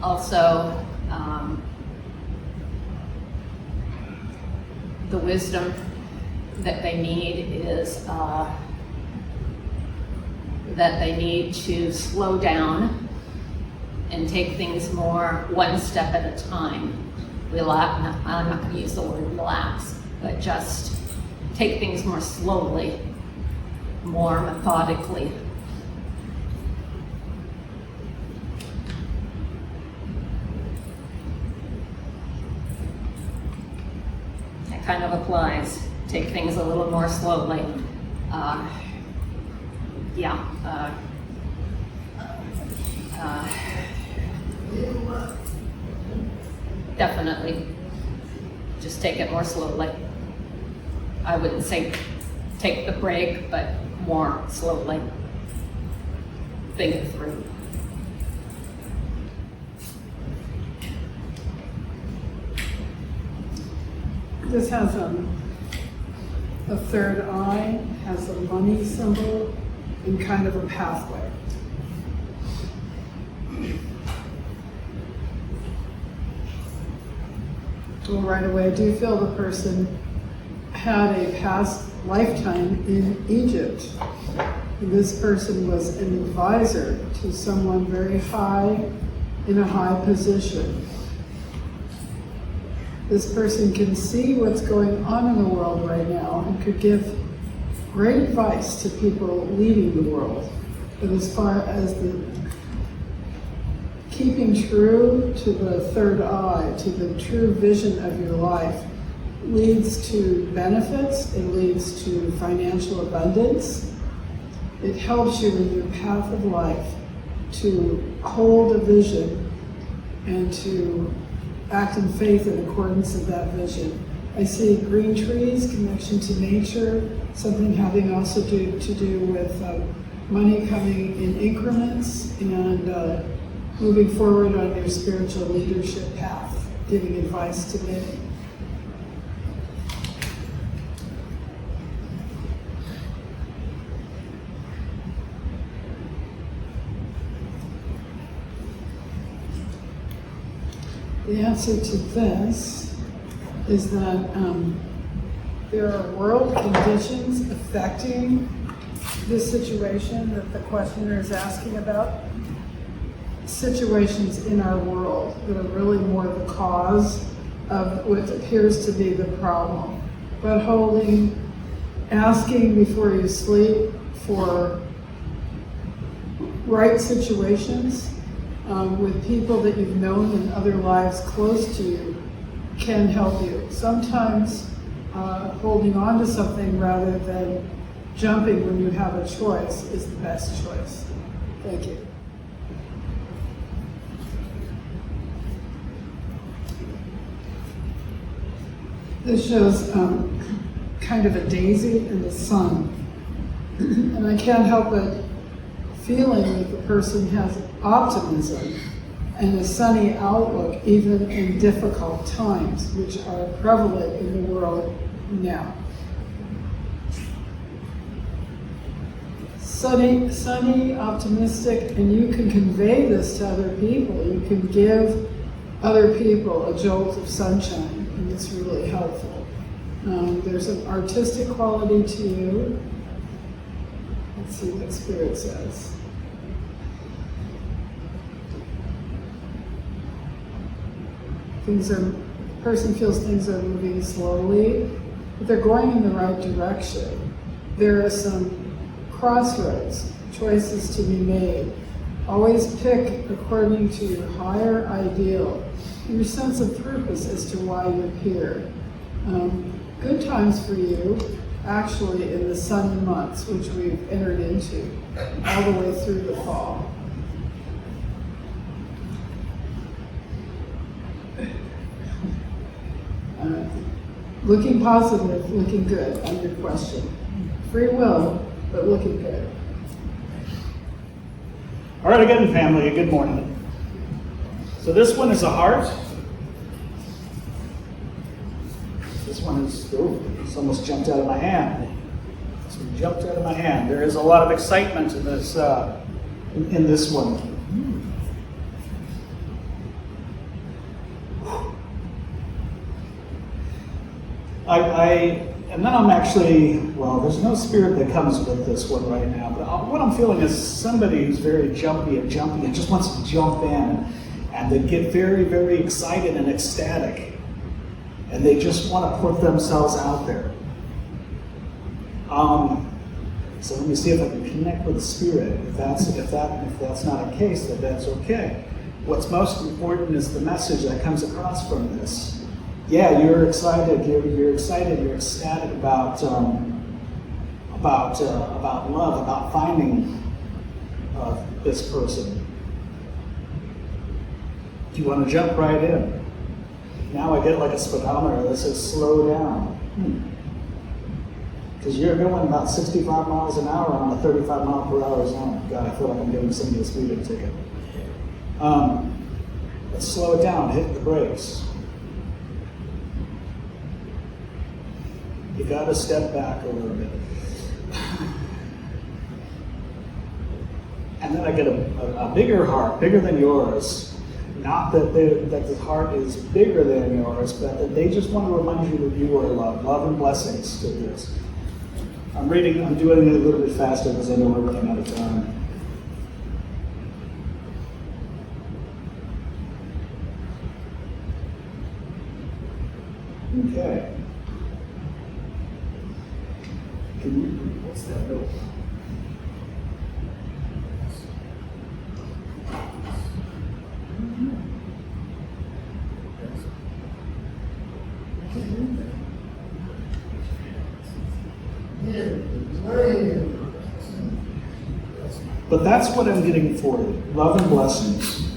also, the wisdom that they need is that they need to slow down and take things more one step at a time. Relax, I'm not going to use the word relax, but just take things more slowly, more methodically. That kind of applies. Take things a little more slowly. Definitely. Just take it more slowly. I wouldn't say take the break, but more slowly. Think it through. This has a third eye, has a money symbol, and kind of a pathway. Well, right away, I do feel the person had a past lifetime in Egypt. This person was an advisor to someone very high, in a high position. This person can see what's going on in the world right now and could give great advice to people leading the world. But as far as the keeping true to the third eye, to the true vision of your life, leads to benefits, it leads to financial abundance. It helps you in your path of life to hold a vision and to act in faith in accordance with that vision. I see green trees, connection to nature, something having also to do with money coming in increments, and moving forward on your spiritual leadership path, giving advice to many. The answer to this is that there are world conditions affecting this situation that the questioner is asking about. Situations in our world that are really more the cause of what appears to be the problem. But asking before you sleep for right situations with people that you've known in other lives close to you can help you. Sometimes holding on to something rather than jumping when you have a choice is the best choice. Thank you. This shows kind of a daisy and the sun. And I can't help but feeling that the person has optimism and a sunny outlook even in difficult times, which are prevalent in the world now. Sunny, optimistic, and you can convey this to other people. You can give other people a jolt of sunshine, and it's really helpful. There's an artistic quality to you. Let's see what Spirit says. Person feels things are moving slowly, but they're going in the right direction. There are some crossroads, choices to be made. Always pick according to your higher ideal, your sense of purpose as to why you're here. Good times for you, actually, in the sunny months, which we've entered into, all the way through the fall. Looking positive, looking good on your question. Free will, but looking good. All right, again, family, good morning. So this one is a heart. This one is, it's almost jumped out of my hand. It's jumped out of my hand. There is a lot of excitement in this one. And then I'm actually, well, there's no spirit that comes with this one right now, but what I'm feeling is somebody who's very jumpy and just wants to jump in, and they get very, very excited and ecstatic, and they just want to put themselves out there. So let me see if I can connect with the spirit. If that's not a case, then that's okay. What's most important is the message that comes across from this. Yeah, you're excited. You're excited. You're ecstatic about love, about finding this person. You want to jump right in. Now I get like a speedometer that says slow down. Because you're going about 65 miles an hour on a 35 mile per hour zone. God, I feel like I'm giving somebody a speeding ticket. Let's slow it down. Hit the brakes. You got to step back a little bit. And then I get a bigger heart, bigger than yours. Not that the heart is bigger than yours, but that they just want to remind you that you are loved. Love and blessings to this. I'm doing it a little bit faster because I know we're running out of time. Okay. What's that note? But that's what I'm getting for you. Love and blessings.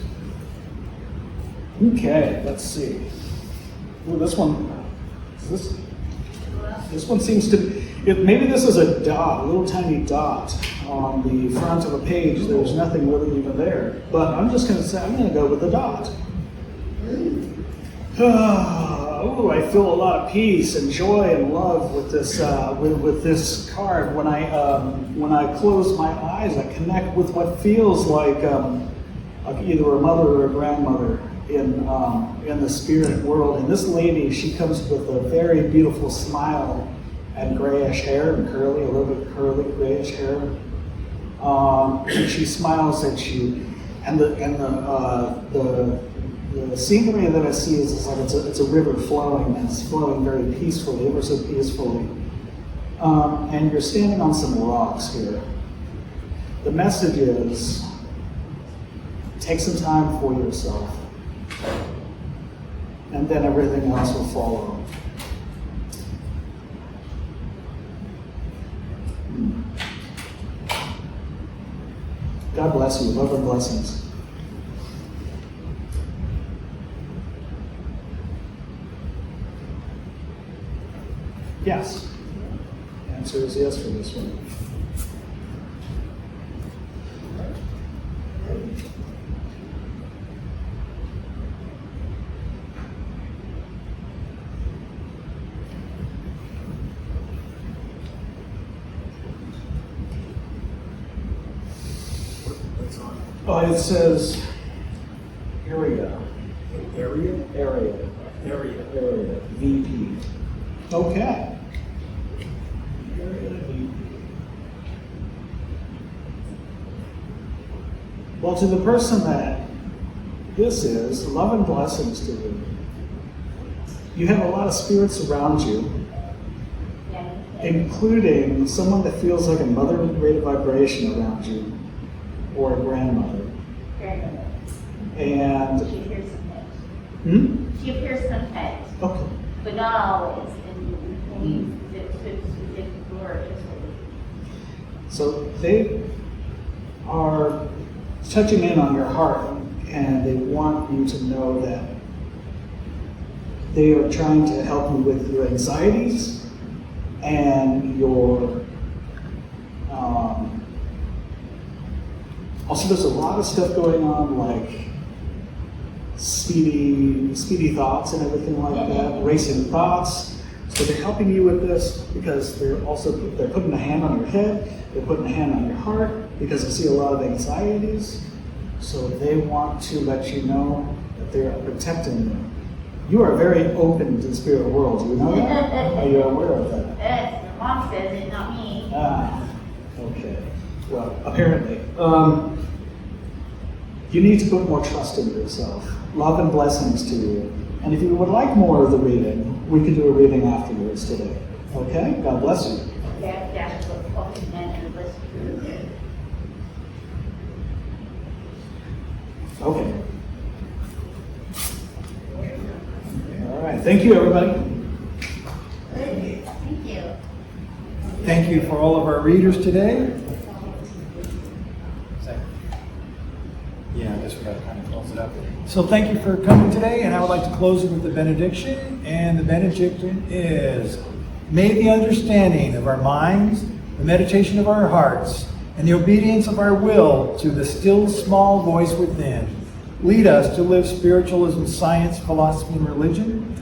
Okay, let's see. Ooh, this one seems to be, maybe this is a dot, a little tiny dot on the front of a page. There's nothing really even there. But I'm just going to say, I'm going to go with the dot. Oh, I feel a lot of peace and joy and love with this with this card. When I close my eyes, I connect with what feels like either a mother or a grandmother in the spirit world. And this lady, she comes with a very beautiful smile and grayish hair, and a little bit curly grayish hair. And she smiles at you, and the scenery that I see is like it's a river flowing, and it's flowing very peacefully, ever so peacefully. And you're standing on some rocks here. The message is, take some time for yourself, and then everything else will follow. God bless you. Love and blessings. Yes. The answer is yes for this one. Oh, it says area. Area. VP. Okay. Area VP. Well, to the person that this is, love and blessings to you. You have a lot of spirits around you, including someone that feels like a mother with great vibration around you, or a grandmother. And She appears sometimes. She appears sometimes, okay. but not always. And it's glorious. So they are touching in on your heart, and they want you to know that they are trying to help you with your anxieties and your also, there's a lot of stuff going on, like speedy thoughts and everything like that, racing thoughts. So they're helping you with this because they're putting a hand on your head, they're putting a hand on your heart because they see a lot of anxieties. So they want to let you know that they are protecting you. You are very open to the spirit world. Do you know that? Are you aware of that? Yes, your mom says it, not me. Ah, okay. Well, apparently. You need to put more trust in yourself. Love and blessings to you. And if you would like more of the reading, we can do a reading afterwards today. Okay? God bless you. That's what fucking men are listening to. Okay. All right. Thank you, everybody. Thank you. Thank you for all of our readers today. Yeah, I guess we got to kind of close it up. So thank you for coming today, and I would like to close it with the benediction. And the benediction is, may the understanding of our minds, the meditation of our hearts, and the obedience of our will to the still small voice within lead us to live spiritualism, science, philosophy, and religion.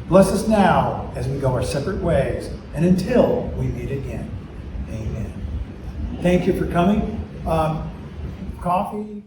Bless us now as we go our separate ways, and until we meet again. Amen. Thank you for coming. Coffee.